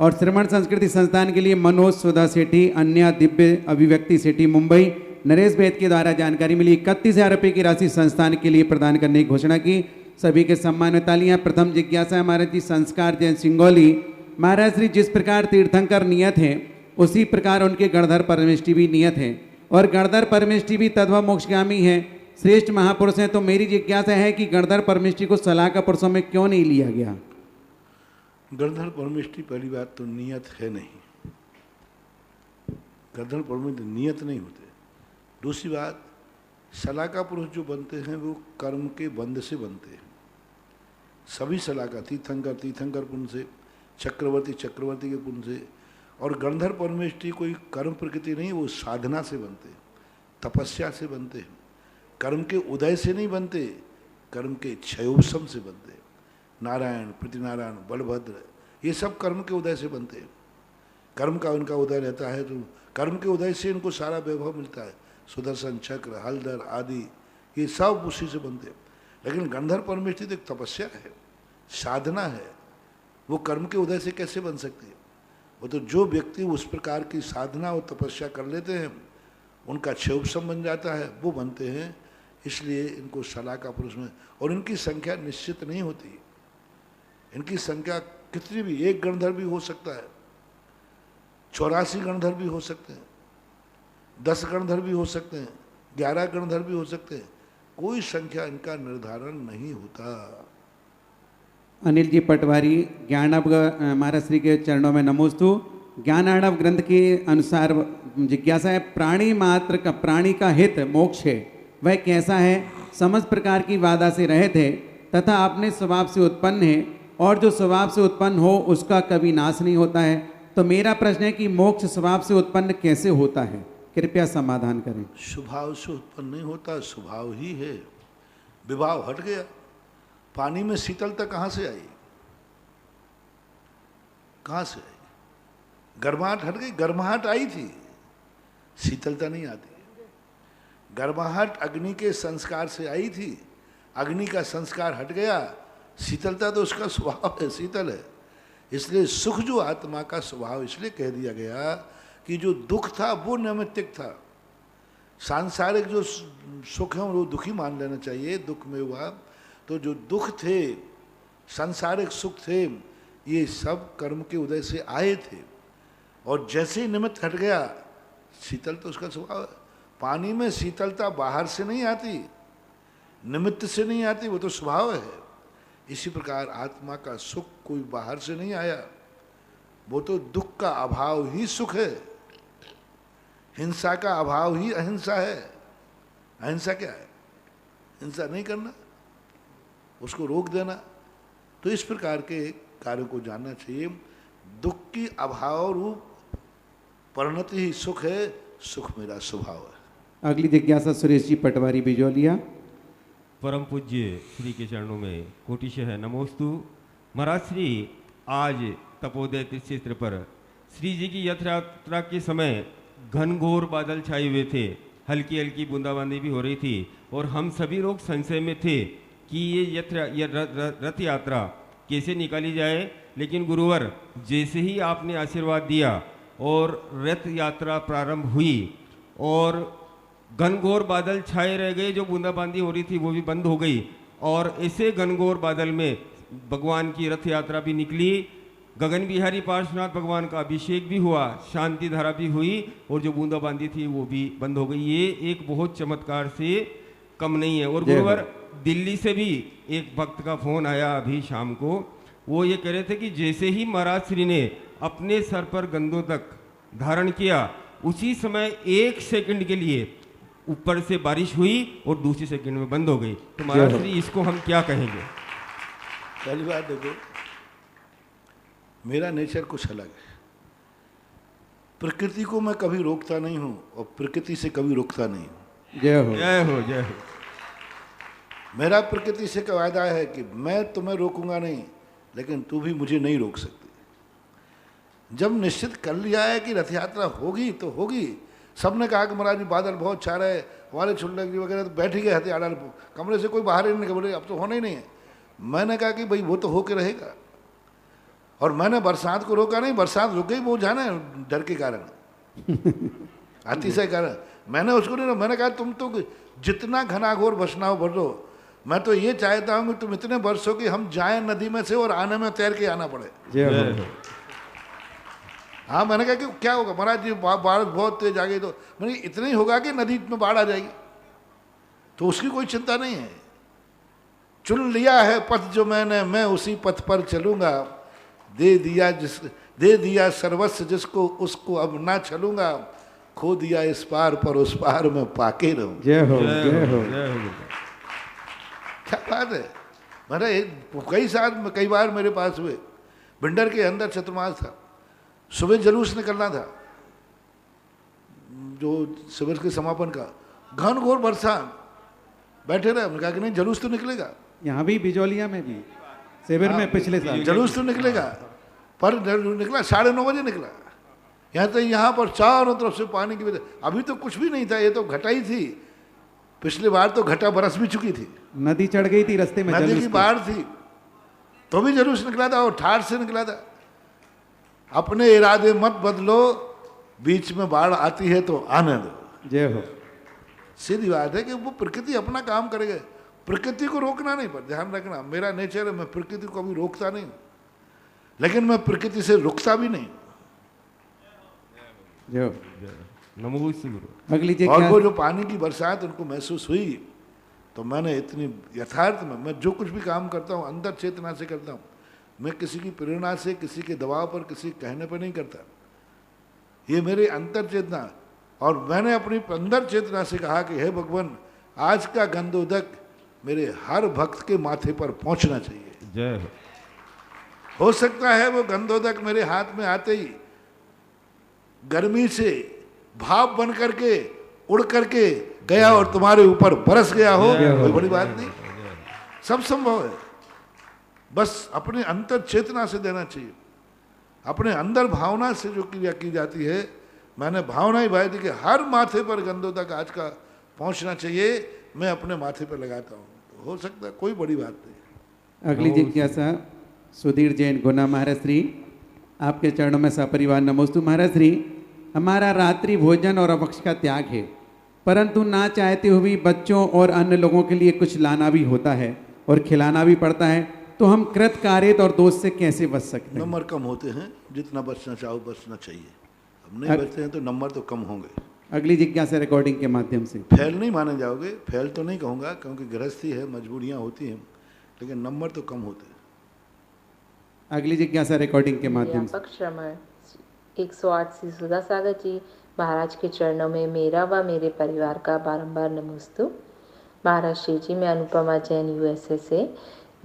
और श्रमण संस्कृति संस्थान के लिए मनोज सुधा सेठी, अन्य दिव्य अभिव्यक्ति सेठी मुंबई, नरेश बैद के द्वारा जानकारी मिली 31,000 रुपये की राशि संस्थान के लिए प्रदान करने की घोषणा की। सभी के सम्मान में तालियां। प्रथम जिज्ञासा महाराज जी संस्कार जैन सिंगोली। महाराज श्री जिस प्रकार तीर्थंकर नियत हैं उसी प्रकार उनके गणधर परमेष्टि भी नियत है, और गणधर परमेष्टि भी तद्भव मोक्षगामी है, श्रेष्ठ महापुरुष हैं। तो मेरी जिज्ञासा है कि गणधर परमेष्टि को सलाह का पुरुषों में क्यों नहीं लिया गया? गणधर परमेष्टि पहली बात तो नियत है नहीं, गणधर परमेष्टि नियत नहीं होते। दूसरी बात, सलाका पुरुष जो बनते हैं वो कर्म के बंध से बनते हैं। सभी सलाका, तीर्थंकर तीर्थंकर पुण्य से, चक्रवर्ती चक्रवर्ती के पुण्य से, और गणधर परमेष्टि कोई कर्म प्रकृति नहीं, वो साधना से बनते हैं, तपस्या से बनते हैं, कर्म के उदय से नहीं बनते, कर्म के क्षयोपशम से बनते हैं। नारायण, प्रतिनारायण, बलभद्र, ये सब कर्म के उदय से बनते हैं। कर्म का उनका उदय रहता है तो कर्म के उदय से इनको सारा वैभव मिलता है। सुदर्शन चक्र, हलधर आदि ये सब उसी से बनते हैं। लेकिन गणधर परमेष्टि तो एक तपस्या है, साधना है, वो कर्म के उदय से कैसे बन सकती है? वो तो जो व्यक्ति उस प्रकार की साधना और तपस्या कर लेते हैं उनका क्षयोपशम बन जाता है, वो बनते हैं। इसलिए इनको सलाका पुरुष में, और इनकी संख्या निश्चित नहीं होती, इनकी संख्या कितनी भी, एक गणधर भी हो सकता है, 84 गणधर भी हो सकते हैं, 10 गणधर भी हो सकते हैं, 11 गणधर भी हो सकते हैं, कोई संख्या इनका निर्धारण नहीं होता। अनिल जी पटवारी, ज्ञानव महाराज श्री के चरणों में नमोस्तु। ज्ञानार्णव ग्रंथ के अनुसार जिज्ञासा है, प्राणी मात्र का, प्राणी का हित मोक्ष है, वह कैसा है? समस्त प्रकार की बाधा से रहित है तथा अपने स्वभाव से उत्पन्न है, और जो स्वभाव से उत्पन्न हो उसका कभी नाश नहीं होता है। तो मेरा प्रश्न है कि मोक्ष स्वभाव से उत्पन्न कैसे होता है? कृपया समाधान करें। स्वभाव से उत्पन्न नहीं होता, स्वभाव ही है। विभाव हट गया, पानी में शीतलता कहाँ से आई? कहाँ से आई? गर्माहट हट गई, गर्माहट आई थी, शीतलता नहीं आती। गर्माहट अग्नि के संस्कार से आई थी, अग्नि का संस्कार हट गया, शीतलता तो उसका स्वभाव है, शीतल है। इसलिए सुख जो आत्मा का स्वभाव, इसलिए कह दिया गया कि जो दुख था वो नैमित्तिक था। सांसारिक जो सुख है वो दुखी मान लेना चाहिए, दुख में हुआ तो जो दुख थे, सांसारिक सुख थे, ये सब कर्म के उदय से आए थे, और जैसे ही निमित्त हट गया, शीतल तो उसका स्वभाव है। पानी में शीतलता बाहर से नहीं आती, निमित्त से नहीं आती, वो तो स्वभाव है। इसी प्रकार आत्मा का सुख कोई बाहर से नहीं आया, वो तो दुख का अभाव ही सुख है, हिंसा का अभाव ही अहिंसा है। अहिंसा क्या है? हिंसा नहीं करना, उसको रोक देना। तो इस प्रकार के कार्यों को जानना चाहिए। दुख की अभाव रूप परिणति ही सुख है, सुख मेरा स्वभाव है। अगली जिज्ञासा सुरेश जी पटवारी बिजौलिया। परम पूज्य श्री के चरणों में कोटिशः नमोस्तु। महाराज श्री आज तपोदय तीर्थ क्षेत्र पर श्री जी की रथ यात्रा के समय घनघोर बादल छाए हुए थे, हल्की हल्की बूंदाबांदी भी हो रही थी, और हम सभी लोग संशय में थे कि ये रथ यात्रा कैसे निकाली जाए। लेकिन गुरुवर, जैसे ही आपने आशीर्वाद दिया और रथ यात्रा प्रारंभ हुई और घनघोर बादल छाए रह गए, जो बूंदाबांदी हो रही थी वो भी बंद हो गई, और ऐसे घनघोर बादल में भगवान की रथ यात्रा भी निकली, गगन बिहारी पार्श्वनाथ भगवान का अभिषेक भी हुआ, शांति धारा भी हुई, और जो बूंदाबांदी थी वो भी बंद हो गई। ये एक बहुत चमत्कार से कम नहीं है। और गुरुवर, दिल्ली से भी एक भक्त का फोन आया अभी शाम को, वो ये कह रहे थे कि जैसे ही महाराज श्री ने अपने सर पर गंदों तक धारण किया, उसी समय 1 सेकंड के लिए ऊपर से बारिश हुई और दूसरी सेकंड में बंद हो गई। तो महाराज श्री, इसको हम क्या कहेंगे? पहली बात देखो, मेरा नेचर कुछ अलग है। प्रकृति को मैं कभी रोकता नहीं हूँ और प्रकृति से कभी रोकता नहीं हूँ। जय हो, जय हो, जय हो। मेरा प्रकृति से का वायदा है कि मैं तुम्हें रोकूंगा नहीं, लेकिन तू भी मुझे नहीं रोक सकती। जब निश्चित कर लिया है कि रथ यात्रा होगी तो होगी। सबने कहा कि महाराज जी बादल बहुत छा रहे, हमारे छुट्टी वगैरह तो बैठ ही गए हथियार, कमरे से कोई बाहर ही नहीं निकल, बोले अब तो होना ही नहीं है। मैंने कहा कि भाई वो तो होके रहेगा, और मैंने बरसात को रोका नहीं, बरसात रुक गई वो जाना डर के कारण, अतिशय कारण। मैंने उसको नहीं, मैंने कहा तुम तो जितना घनाघोर बरसाव भरो, मैं तो ये चाहता हूँ कि तुम इतने बरसो कि हम जाएं नदी में से और आने में तैर के आना पड़े। हाँ, मैंने कहा कि क्या होगा महाराज जी, बाढ़ बहुत तेज आ गई, तो मैंने इतना ही होगा कि नदी में बाढ़ आ जाएगी, तो उसकी कोई चिंता नहीं है। चुन लिया है पथ जो मैंने, मैं उसी पथ पर चलूंगा, दे दिया सर्वस्व जिसको, उसको अब ना चलूंगा, खो दिया इस पार पर उस पार में पाके रहूं। जय हो, जय हो। क्या बात है। मैंने कई बार मेरे पास हुए, भिंडर के अंदर चतुर्मास था, सुबह जुलूस निकलना था जो शिविर के समापन का, घन घोर बरसात, बैठे रहे, कहा कि नहीं जुलूस तो निकलेगा, यहाँ भी बिजौलिया में भी शिविर में पिछले साल जुलूस तो निकलेगा, पर निकला 9:30 बजे निकला। यहाँ तो यहाँ पर चारों तरफ से पानी की वजह, अभी तो कुछ भी नहीं था, ये तो घटा ही थी, पिछली बार तो घटा बरस भी चुकी थी, नदी चढ़ गई थी रास्ते में, नदी की बाढ़ थी, तो भी जुलूस निकला था और ठाठ से निकला था। अपने इरादे मत बदलो, बीच में बाढ़ आती है तो आने दो। जय हो। सीधी बात है कि वो प्रकृति अपना काम करेगा, प्रकृति को रोकना नहीं, पर ध्यान रखना, मेरा नेचर है, मैं प्रकृति को कभी रोकता नहीं, लेकिन मैं प्रकृति से रुकता भी नहीं। जय हो। नमोस्तु गुरु। अगली जी और वो जो पानी की बरसात उनको महसूस हुई, तो मैंने इतनी यथार्थ में, मैं जो कुछ भी काम करता हूँ अंदर चेतना से करता हूँ, मैं किसी की प्रेरणा से, किसी के दबाव पर, किसी के कहने पर नहीं करता, ये मेरे अंतर चेतना। और मैंने अपनी अंदर चेतना से कहा कि हे भगवान, आज का गंधोदक मेरे हर भक्त के माथे पर पहुंचना चाहिए। जय हो सकता है वो गंधोदक मेरे हाथ में आते ही गर्मी से भाप बन करके उड़ करके गया और तुम्हारे ऊपर बरस गया हो, कोई बड़ी बात नहीं, सब संभव है। बस अपने अंतर चेतना से देना चाहिए, अपने अंदर भावना से जो क्रिया की जाती है, मैंने भावना ही भाई थी कि हर माथे पर गंधोदक आज का पहुंचना चाहिए, मैं अपने माथे पर लगाता हूँ, तो हो सकता है, कोई बड़ी बात नहीं। अगली जिज्ञासा सुधीर जैन गुना। महाराज श्री आपके चरणों में सपरिवार नमोस्तु। महाराज श्री, हमारा रात्रि भोजन और अवक्ष का त्याग है, परंतु ना चाहते हुए भी बच्चों और अन्य लोगों के लिए कुछ लाना भी होता है और खिलाना भी पड़ता है, तो हम कृत कारित और दोष से कैसे बच सकते हैं? नंबर कम होते हैं, जितना बचना चाहो बचना चाहिए, अब नहीं बचते हैं तो नंबर तो कम होंगे। अगली जिज्ञासा रिकॉर्डिंग के माध्यम से। फैल नहीं माने जाओगे, फैल तो नहीं कहूँगा क्योंकि गृहस्थी है, मजबूरियाँ होती हैं, लेकिन नंबर तो कम होते हैं। अगली जिज्ञासा रिकॉर्डिंग के माध्यम से। श्रमण 108 श्री सुधा सागर जी महाराज के चरणों में मेरा व मेरे परिवार का बारंबार नमोस्तु। महाराज श्री जी, मैं अनुपमा जैन यूएसए से।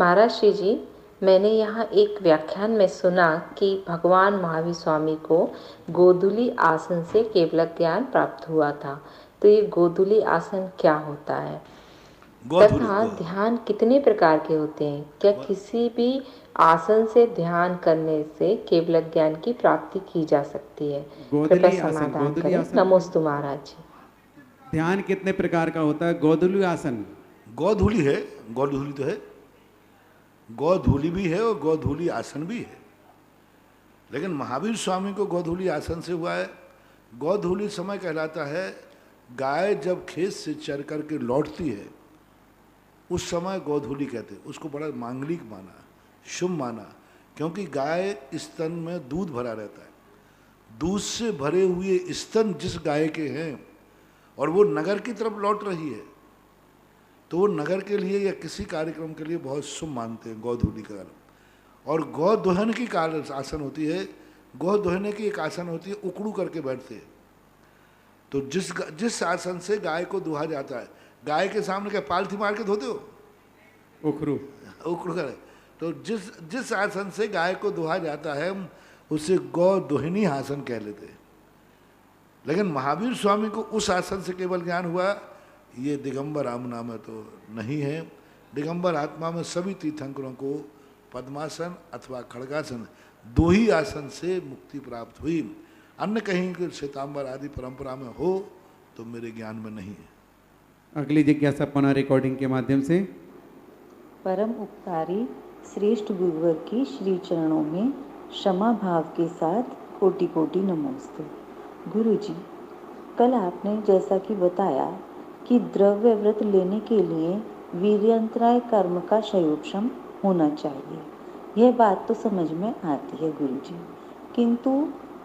महाराज श्री जी, मैंने यहाँ एक व्याख्यान में सुना कि भगवान महावीर स्वामी को गोधूली आसन से केवल ज्ञान प्राप्त हुआ था, तो ये गोधूली आसन क्या होता है तथा ध्यान कितने प्रकार के होते हैं? क्या किसी भी आसन से ध्यान करने से केवल ज्ञान की प्राप्ति की जा सकती है? कृपया समाधान करें। नमोस्तु महाराज जी। ध्यान कितने प्रकार का होता है? गोधूली आसन, गोधूली है, गोधूली तो है, गोधूली भी है और गोधूली आसन भी है, लेकिन महावीर स्वामी को गोधूली आसन से हुआ है। गोधूली समय कहलाता है, गाय जब खेत से चर करके लौटती है उस समय गोधूली कहते हैं। उसको बड़ा मांगलिक माना, शुभ माना, क्योंकि गाय स्तन में दूध भरा रहता है, दूध से भरे हुए स्तन जिस गाय के हैं और वो नगर की तरफ लौट रही है, तो वो नगर के लिए या किसी कार्यक्रम के लिए बहुत शुभ मानते हैं गोधूली का। और गौ दोहन की आसन होती है, गौ दोहने की एक आसन होती है, उकड़ू करके बैठते हैं। तो जिस आसन से गाय को दुहा जाता है, गाय के सामने क्या पालथी मार के धोते हो? उकड़ू कर। तो जिस आसन से गाय को दुहा जाता है उसे गौ दोहिनी आसन कह लेते हैं। लेकिन महावीर स्वामी को उस आसन से केवल ज्ञान हुआ, ये दिगंबर आमना में तो नहीं है। दिगंबर आत्मा में सभी तीर्थंकरों को पद्मासन अथवा खड़गासन, दो ही आसन से मुक्ति प्राप्त हुई। अन्य कहीं के श्वेतांबर आदि परंपरा में हो तो मेरे ज्ञान में नहीं है। अगली जिज्ञासा पुनः रिकॉर्डिंग के माध्यम से। परम उपकारी श्रेष्ठ गुरुवर की श्री चरणों में क्षमा भाव के साथ कोटि कोटि नमोस्तु। गुरु जी, कल आपने जैसा कि बताया कि द्रव्य व्रत लेने के लिए वीर्यंतराय कर्म का क्षयोपशम होना चाहिए। यह बात तो समझ में आती है गुरु जी, किंतु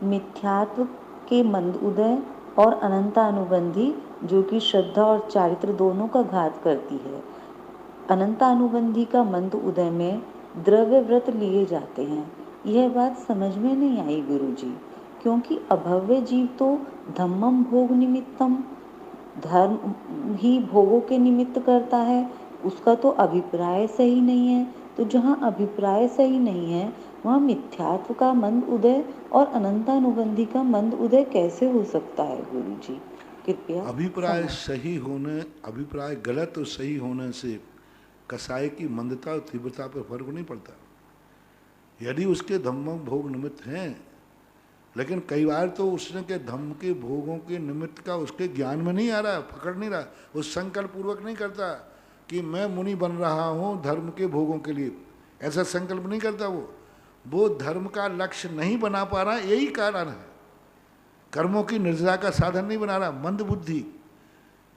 मिथ्यात्व के मंद उदय और अनंतानुबंधी जो कि श्रद्धा और चारित्र दोनों का घात करती है, अनंतानुबंधी का मंद उदय में द्रव्य व्रत लिए जाते हैं। यह बात समझ में नहीं आई गुरु जी, क्योंकि अभव्य जीव तो धम्मम भोग निमित्तम, धर्म ही भोगों के निमित्त करता है, उसका तो अभिप्राय सही नहीं है। तो जहाँ अभिप्राय सही नहीं है वहाँ मिथ्यात्व का मंद उदय और अनंतानुबंधी का मंद उदय कैसे हो सकता है गुरु जी? कृपया। अभिप्राय सही होने, अभिप्राय गलत और सही होने से कसाय की मंदता और तीव्रता पर फर्क नहीं पड़ता। यदि उसके धम्म भोग निमित्त हैं, लेकिन कई बार तो उसने के धम्म के भोगों के निमित्त का उसके ज्ञान में नहीं आ रहा, पकड़ नहीं रहा, वो संकल्प पूर्वक नहीं करता कि मैं मुनि बन रहा हूँ धर्म के भोगों के लिए, ऐसा संकल्प नहीं करता। वो धर्म का लक्ष्य नहीं बना पा रहा, यही कारण है। कर्मों की निर्जरा का साधन नहीं बना रहा, मंद बुद्धि।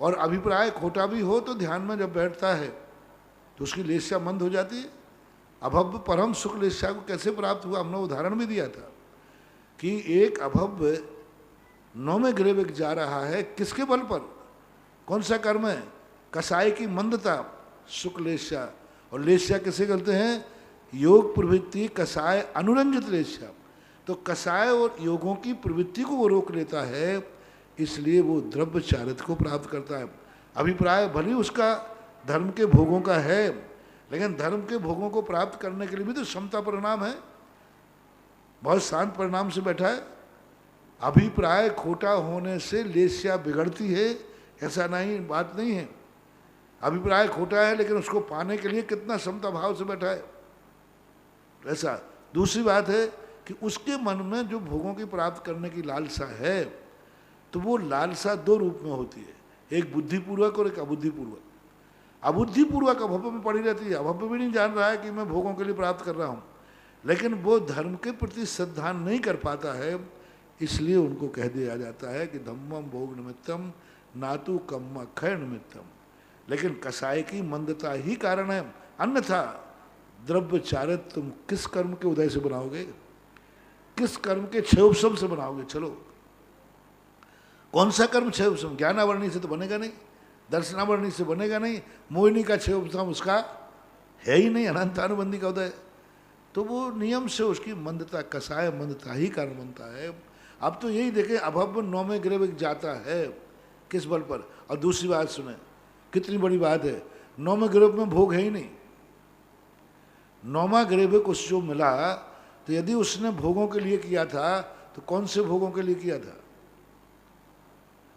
और अभिप्राय खोटा भी हो तो ध्यान में जब बैठता है तो उसकी लेस्या मंद हो जाती है। अभव्य परम सुख लेस्या को कैसे प्राप्त हुआ, हमने उदाहरण भी दिया था कि एक अभव्य 9वें गृह में जा रहा है, किसके बल पर? कौन सा कर्म है? कसाय की मंदता, सुख लेस्या। और लेस्या किसे कहते हैं? योग प्रवृत्ति कसाय अनुरंजित लेस्या। तो कसाय और योगों की प्रवृत्ति को वो रोक लेता है, इसलिए वो द्रव्य चारित्र को प्राप्त करता है। अभिप्राय भले उसका धर्म के भोगों का है, लेकिन धर्म के भोगों को प्राप्त करने के लिए भी तो क्षमता परिणाम है, बहुत शांत परिणाम से बैठा है। अभिप्राय खोटा होने से लेस्या बिगड़ती है, ऐसा नहीं, बात नहीं है। अभिप्राय खोटा है लेकिन उसको पाने के लिए कितना क्षमता भाव से बैठा है, ऐसा। दूसरी बात है कि उसके मन में जो भोगों की प्राप्त करने की लालसा है, तो वो लालसा दो रूप में होती है, एक बुद्धिपूर्वक और एक अबुद्धिपूर्वक। अबुद्धिपूर्वक अभव्य में पड़ी रहती है, अभव्य भी नहीं जान रहा है कि मैं भोगों के लिए प्राप्त कर रहा हूँ, लेकिन वो धर्म के प्रति श्रद्धा नहीं कर पाता है, इसलिए उनको कह दिया जाता है कि धम्मम भोग निमित्तम नातु कम्म क्षय निमित्तम। लेकिन कसाय की मंदता ही कारण है, अन्यथा द्रव्य चारित्र तुम किस कर्म के उदय से बनाओगे, किस कर्म के क्षयोपशम से बनाओगे? चलो, कौन सा कर्म क्षयोपशम? ज्ञानावरणी से तो बनेगा नहीं, दर्शनावरणी से बनेगा नहीं, मोहिनी का क्षयोपशम उसका है ही नहीं, अनंतानुबंधी का उदय। तो वो नियम से उसकी मंदता, कसाय मंदता ही कारण बनता है। अब तो यही देखें, अभव्य 9वें गृह जाता है, किस बल पर? और दूसरी बात सुने, कितनी बड़ी बात है, 9वें गृह में भोग है ही नहीं। 9वां गृह कुछ जो मिला, तो यदि उसने भोगों के लिए किया था तो कौन से भोगों के लिए किया था?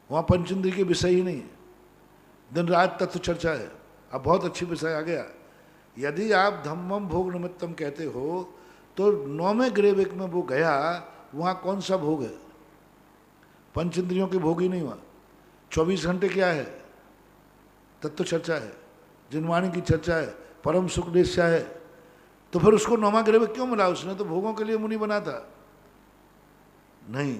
वहाँ पंचेंद्रिय के विषय ही नहीं है, दिन रात तत्व चर्चा है। अब बहुत अच्छी विषय आ गया। यदि आप धम्मम भोग निमित्तम कहते हो तो 9वें गृह में वो गया, वहाँ कौन सा भोग है? पंचेंद्रियों के भोग ही नहीं हुआ। 24 घंटे क्या है? तत्व चर्चा है, जिनवाणी की चर्चा है, परम सुख लेस्या है। तो फिर उसको 9वां गृह क्यों मिला? उसने तो भोगों के लिए मुनि बना था। नहीं,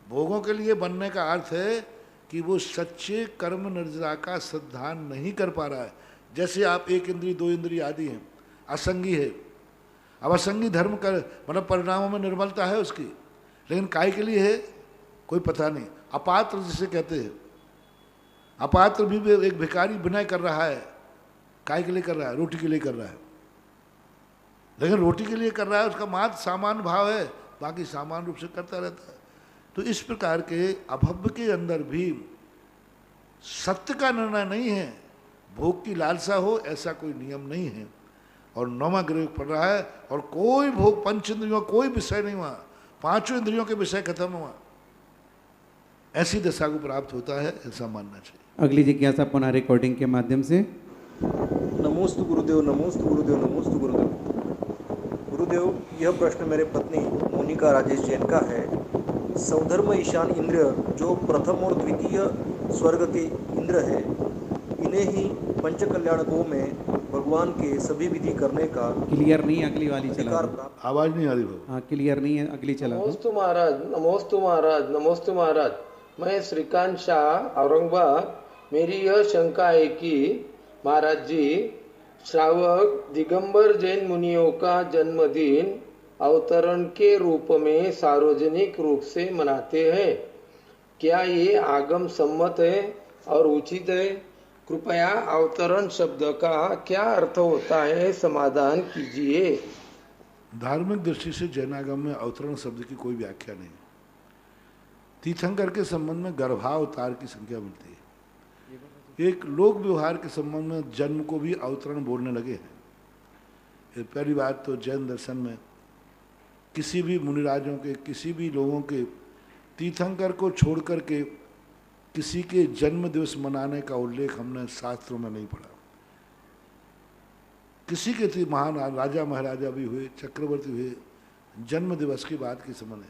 भोगों के लिए बनने का अर्थ है कि वो सच्चे कर्म निर्जरा का श्रद्धान नहीं कर पा रहा है। जैसे आप एक इंद्रिय, दो इंद्रिय आदि हैं, असंगी है। अब असंगी धर्म कर मतलब परिणामों में निर्मलता है उसकी, लेकिन काय के लिए है कोई पता नहीं। अपात्र जिसे कहते हैं, अपात्र भी एक भिखारी विनय कर रहा है, काय के लिए कर रहा है? रोटी के लिए कर रहा है। लेकिन रोटी के लिए कर रहा है, उसका मात्र सामान्य भाव है, बाकी सामान्य रूप से करता रहता है। तो इस प्रकार के अभव्य के अंदर भी सत्य का निर्णय नहीं है, भोग की लालसा हो ऐसा कोई नियम नहीं है। और 9वां गृह पड़ रहा है और कोई भोग, पंच इंद्रियों कोई विषय नहीं हुआ, 5 इंद्रियों के विषय खत्म हुआ, ऐसी दशा को प्राप्त होता है, ऐसा मानना चाहिए। अगली जिज्ञासा पुनः रिकॉर्डिंग के माध्यम से। नमोस्तु गुरुदेव, नमोस्तु गुरुदेव, नमोस्तु गुरुदेव। गुरुदेव, यह प्रश्न मेरे पत्नी मोनिका राजेश जैन का है। सौधर्म ईशान इंद्रिय जो प्रथम और द्वितीय स्वर्ग के इंद्र है, इन्हें ही पंच कल्याणकों में भगवान के सभी विधि करने का क्लियर नहीं है, अगली वाली चला अधिकार दो। प्राप्त। आवाज नहीं आ रही भाव। हाँ क्लियर नहीं है, अगली चला दो। नमोस्तु महाराज, नमोस्तु महाराज, नमोस्तु महाराज। मैं श्रीकांत शाह, औरंगाबाद। मेरी यह शंका है कि महाराज जी, श्रावक दिगंबर जैन मुनियों का जन्मदिन अवतरण के रूप में सार्वजनिक रूप से मनाते हैं। क्या ये आगम सम्मत है और उचित है? कृपया अवतरण शब्द का क्या अर्थ होता है, समाधान कीजिए। धार्मिक दृष्टि से जैनागम में अवतरण शब्द की कोई व्याख्या नहीं। तीर्थंकर के संबंध में गर्भावतार की संख्या मिलती है। एक लोक व्यवहार के संबंध में जन्म को भी अवतरण बोलने लगे हैं। पहली बात तो जैन दर्शन में किसी भी मुनिराजों के, किसी भी लोगों के तीर्थंकर को छोड़ करके किसी के जन्म दिवस मनाने का उल्लेख हमने शास्त्रों में नहीं पढ़ा। किसी के महान राजा महाराजा भी हुए, चक्रवर्ती हुए, जन्म दिवस की बात की समझ है।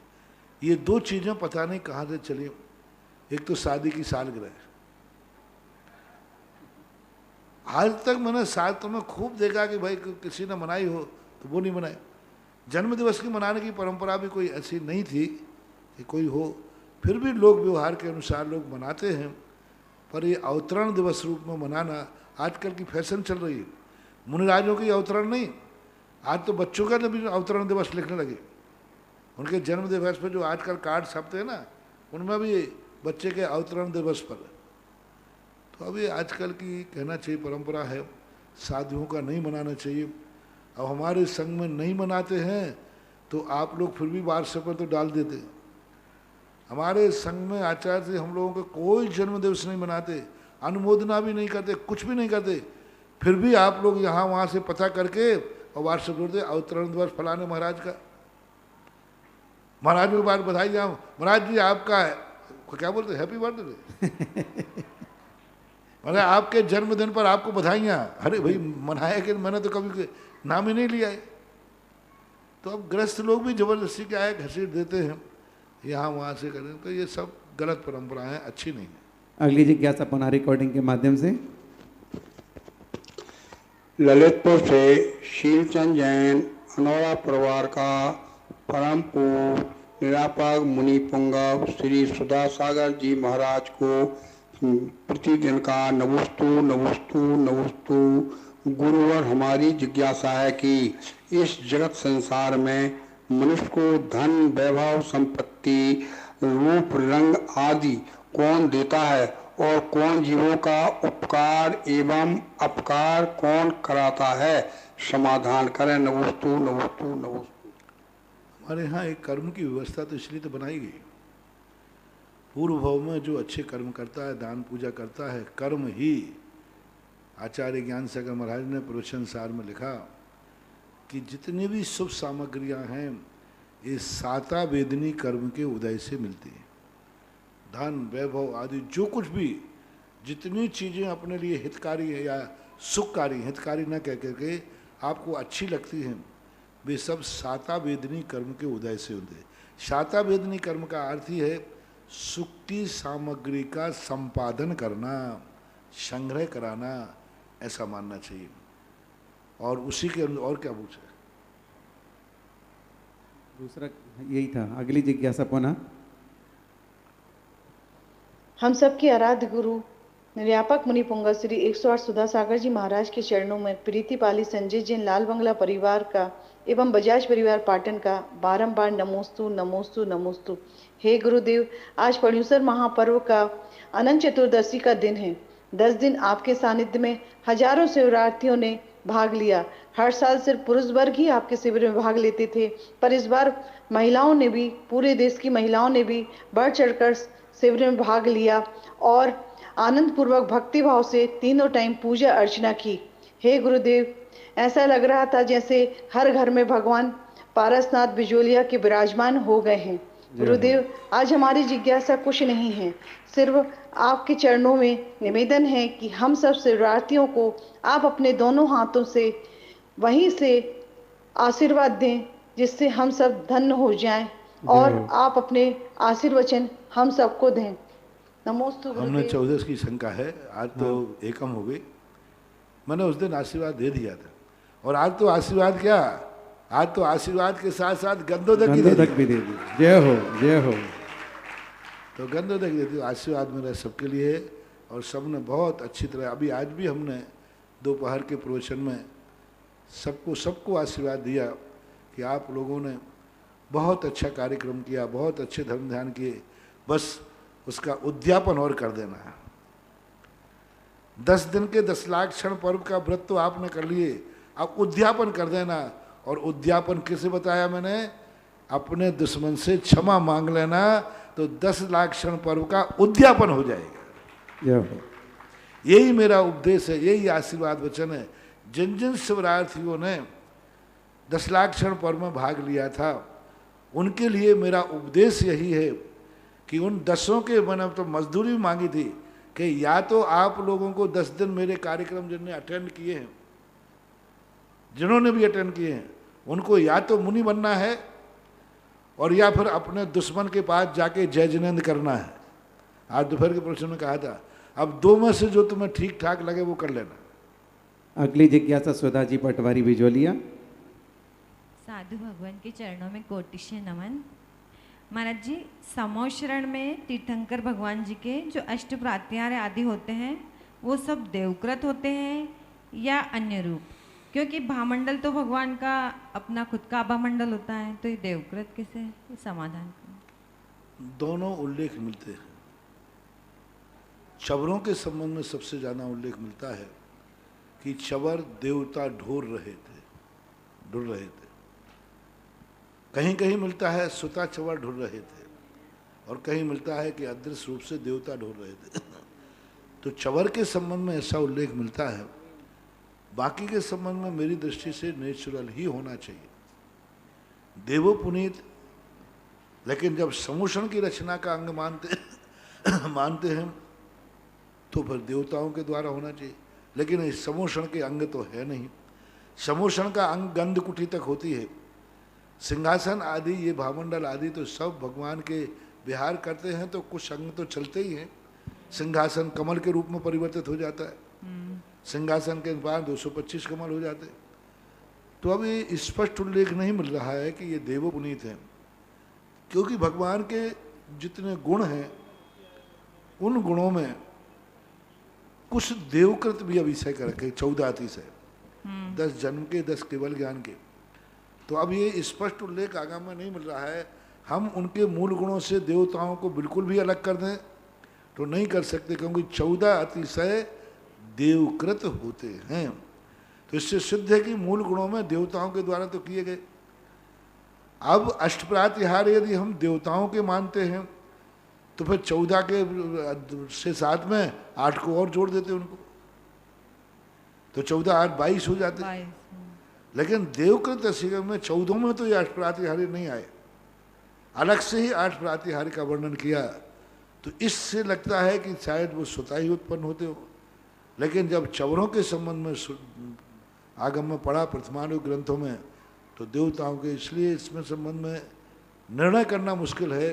ये दो चीज़ें पता नहीं कहाँ से चली। एक तो शादी की सालगिरह, आज तक मैंने शास्त्रों में खूब देखा कि भाई किसी ने मनाई हो तो वो नहीं मनाए। जन्म दिवस की मनाने की परंपरा भी कोई ऐसी नहीं थी कि कोई हो, फिर भी लोक व्यवहार के अनुसार लोग मनाते हैं। पर ये अवतरण दिवस रूप में मनाना आजकल की फैशन चल रही है। मुनिराजों की अवतरण नहीं, आज तो बच्चों का भी अवतरण दिवस लिखने लगे। उनके जन्म दिवस पर जो आजकल कार्ड छपते हैं ना, उनमें भी बच्चे के अवतरण दिवस पर। तो अभी आजकल की कहना चाहिए परंपरा है, साधुओं का नहीं मनाना चाहिए। अब हमारे संघ में नहीं मनाते हैं तो आप लोग फिर भी व्हाट्सएप पर तो डाल देते। हमारे संघ में आचार्य से हम लोगों का कोई जन्म दिवस नहीं मनाते, अनुमोदना भी नहीं करते, कुछ भी नहीं करते, फिर भी आप लोग यहाँ वहाँ से पता करके और व्हाट्सएप जोड़ते अवतरण दिवस फलाने महाराज का। महाराज को बात बधाई जाओ, महाराज जी आपका है, क्या बोलते हैप्पी बर्थडे मतलब आपके जन्मदिन पर आपको बधाइयाँ। अरे भाई मनाया कि मैंने तो कभी नाम ही नहीं लिया है। तो अब ग्रस्त लोग भी जबरदस्ती क्या है घसीट देते हैं, यहाँ वहाँ से करें, तो ये सब गलत परंपराएं हैं, अच्छी नहीं है। अगली जिज्ञासा पुनः रिकॉर्डिंग के माध्यम से। ललितपुर से शीलचंद जैन अनौरा परिवार का परम पूज्य निरापक मुनि पुंगव श्री सुधा सागर जी महाराज को प्रतिदिन का नमोस्तु नमोस्तु नमोस्तु। गुरुवर हमारी जिज्ञासा है कि इस जगत संसार में मनुष्य को धन वैभव संपत्ति रूप रंग आदि कौन देता है और कौन जीवों का उपकार एवं अपकार कौन कराता है, समाधान करें। नमोस्तु नमोस्तु नमोस्तु। हमारे यहाँ एक कर्म की व्यवस्था तो इसलिए तो बनाई गई, पूर्व भाव में जो अच्छे कर्म करता है, दान पूजा करता है, कर्म ही। आचार्य ज्ञान सागर महाराज ने प्रवचन सार में लिखा कि जितनी भी शुभ सामग्रियां हैं ये साता वेदनी कर्म के उदय से मिलती हैं। धन वैभव आदि जो कुछ भी जितनी चीज़ें अपने लिए हितकारी है या सुखकारी, हितकारी न कह करके आपको अच्छी लगती हैं, वे सब साता वेदनी कर्म के उदय से होते हैं। साता वेदनी कर्म का अर्थ ही है सुख की सामग्री का संपादन करना, संग्रह कराना, ऐसा मानना चाहिए। और उसी के अंदर और क्या पूछा? दूसरा यही था। अगली जिज्ञासा पुनः। हम सबके आराध्य गुरु निर्यापक मुनि पुंगव श्री 108 सुधा सागर जी महाराज के चरणों में प्रीति पाली संजय जैन लाल बंगला परिवार का एवं बजाज परिवार पाटन का बारंबार नमोस्तु नमोस्तु नमोस्तु। हे गुरुदेव, आज पर्युषण महापर्व का अनंत चतुर्दशी का दिन है। 10 दिन आपके सानिध्य में हजारों शिवरार्थियों ने भाग लिया। हर साल सिर्फ पुरुष वर्ग ही आपके शिविर में भाग लेते थे, पर इस बार महिलाओं ने भी, पूरे देश की महिलाओं ने भी बढ़ चढ़कर शिविर में भाग लिया और आनंद पूर्वक भक्ति भाव से तीनों टाइम पूजा अर्चना की। हे गुरुदेव, ऐसा लग रहा था जैसे हर घर में भगवान पारसनाथ बिजोलिया के विराजमान हो गए हैं। गुरुदेव, आज हमारी जिज्ञासा कुछ नहीं है, सिर्फ आपके चरणों में निवेदन है कि हम सब शिवरार्थियों को आप अपने दोनों हाथों से वहीं से आशीर्वाद दें, जिससे हम सब धन्य हो जाएं और आप अपने आशीर्वचन हम सबको दें। नमोस्तु। हमने 14 की शंका है, आज तो एकम हो गई। मैंने उस दिन आशीर्वाद दे दिया था। और आज तो आशीर्वाद क्या, आज तो आशीर्वाद के साथ साथ गंधोदक भी दे दी। जय हो जय हो। तो गंधोदक दे दी। आशीर्वाद मेरा सबके लिए है और सबने बहुत अच्छी तरह, अभी आज भी हमने दोपहर के प्रवचन में सबको आशीर्वाद दिया कि आप लोगों ने बहुत अच्छा कार्यक्रम किया, बहुत अच्छे धर्म ध्यान किए, बस उसका उद्यापन और कर देना है। 10 दिन के 10 लाख क्षण पर्व का व्रत तो आपने कर लिए, अब उद्यापन कर देना। और उद्यापन किसे बताया मैंने, अपने दुश्मन से क्षमा मांग लेना, तो 10 लाख क्षण पर्व का उद्यापन हो जाएगा। यही मेरा उपदेश है, यही आशीर्वाद वचन है। जिन जिन शिवरार्थियों ने 10 लाख क्षण पर्व में भाग लिया था, उनके लिए मेरा उपदेश यही है कि उन 10 के मैंने तो मजदूरी भी मांगी थी कि या तो आप लोगों को 10 दिन मेरे कार्यक्रम जिन्होंने अटेंड किए हैं, जिन्होंने भी अटेंड किए हैं, उनको या तो मुनि बनना है और या फिर अपने दुश्मन के पास जाके जय जिनेंद्र करना है। आज दोपहर के प्रश्न में कहा था, अब 2 में से जो तुम्हें ठीक ठाक लगे वो कर लेना। अगली जिज्ञासा सुधा जी पटवारी बिजोलिया। साधु भगवान के चरणों में कोटि से नमन। महाराज जी, समोशरण में तीर्थंकर भगवान जी के जो अष्ट प्रात्यार आदि होते हैं वो सब देवकृत होते हैं या अन्य रूप? क्योंकि भामंडल तो भगवान का अपना खुद का भामंडल होता है, तो ये देवकृत कैसे है? ये समाधान दोनों उल्लेख मिलते हैं। चवरों के संबंध में सबसे ज़्यादा उल्लेख मिलता है कि चवर देवता ढूंढ रहे थे। कहीं कहीं मिलता है सुता चवर ढूंढ रहे थे और कहीं मिलता है कि अदृश्य रूप से देवता ढूंढ रहे थे। तो चवर के संबंध में ऐसा उल्लेख मिलता है। बाकी के संबंध में मेरी दृष्टि से नेचुरल ही होना चाहिए, देवो पुनीत। लेकिन जब समूषण की रचना का अंग मानते हैं तो फिर देवताओं के द्वारा होना चाहिए। लेकिन इस समूषण के अंग तो है नहीं। समूषण का अंग गंध कुटी तक होती है। सिंहासन आदि, ये भामंडल आदि तो सब भगवान के विहार करते हैं, तो कुछ अंग तो चलते ही हैं। सिंहासन कमल के रूप में परिवर्तित हो जाता है, सिंहासन के पास 225 कमल हो जाते। तो अब ये स्पष्ट उल्लेख नहीं मिल रहा है कि ये देवो पुनीत हैं, क्योंकि भगवान के जितने गुण हैं उन गुणों में कुछ देवकृत भी अभिषय कर रखे, 14 अतिशय, 10 जन्म के, 10 केवल ज्ञान के। तो अब ये स्पष्ट उल्लेख आगम में नहीं मिल रहा है। हम उनके मूल गुणों से देवताओं को बिल्कुल भी अलग कर दें तो नहीं कर सकते, क्योंकि 14 अतिशय देवकृत होते हैं। तो इससे सिद्ध है कि मूल गुणों में देवताओं के द्वारा तो किए गए। अब अष्टप्रातिहार यदि हम देवताओं के मानते हैं तो फिर 14 के से साथ में 8 को और जोड़ देते उनको, तो 14 8 22 हो जाते। लेकिन देवकृत असिगम में 14 में तो ये 8 प्रातिहार्य नहीं आए, अलग से ही 8 प्रातिहार्य का वर्णन किया। तो इससे लगता है कि शायद वो स्वतः ही उत्पन्न होते हो। लेकिन जब चवरों के संबंध में आगम में पढ़ा प्रथमानुग ग्रंथों में, तो देवताओं के, इसलिए इसमें संबंध में निर्णय करना मुश्किल है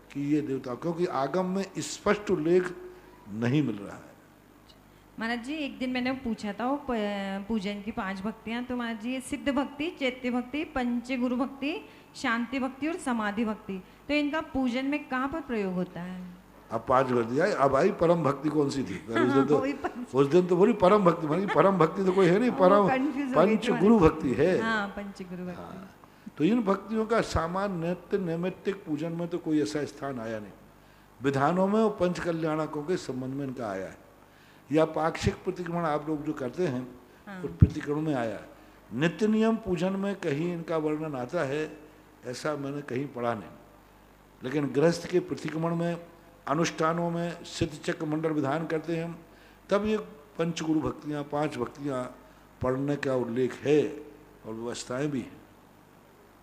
कि ये देवता, क्योंकि आगम में स्पष्ट उल्लेख नहीं मिल रहा है। महाराज जी, एक दिन मैंने पूछा था वो पूजन की 5 भक्तियां, तो महाराज जी सिद्ध भक्ति, चैत्य भक्ति, पंचगुरु भक्ति, शांति भक्ति और समाधि भक्ति, तो इनका पूजन में कहाँ पर प्रयोग होता है? अब 5 कर दिया। अब आई परम भक्ति कौन सी थी? उस दिन तो बोली परम भक्ति, मानी परम भक्ति तो कोई है नहीं, परम पंचगुरु भक्ति है। पंचगुरु भक्ति। तो इन भक्तियों का सामान्य नित्य नैमित्तिक पूजन में तो कोई ऐसा स्थान आया नहीं। विधानों में और पंच कल्याणकों के संबंध में इनका आया है, या पाक्षिक प्रतिक्रमण आप लोग जो करते हैं उस प्रतिक्रमण में आया है। नित्य नियम पूजन में कहीं इनका वर्णन आता है ऐसा मैंने कहीं पढ़ा नहीं। लेकिन गृहस्थ के प्रतिक्रमण में, अनुष्ठानों में सिद्ध चक्र मंडल विधान करते हैं, तब ये पंचगुरु भक्तियाँ, 5 भक्तियाँ पढ़ने का उल्लेख है और व्यवस्थाएं भी हैं।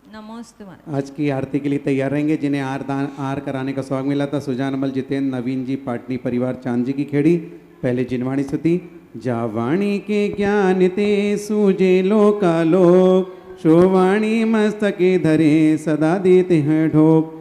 नमोस्तु। आज की आरती के लिए तैयार रहेंगे। जिन्हें आर कराने का सौभाग्य मिला था, सुजानमल, जितेंद्र, नवीन जी, पाटनी परिवार, चांद जी की खेड़ी। पहले जिनवाणी स्तुति। जावाणी के ज्ञान ते सूजे लोकालोक, शोवाणी मस्तके धरे सदा देते हैं ढोक।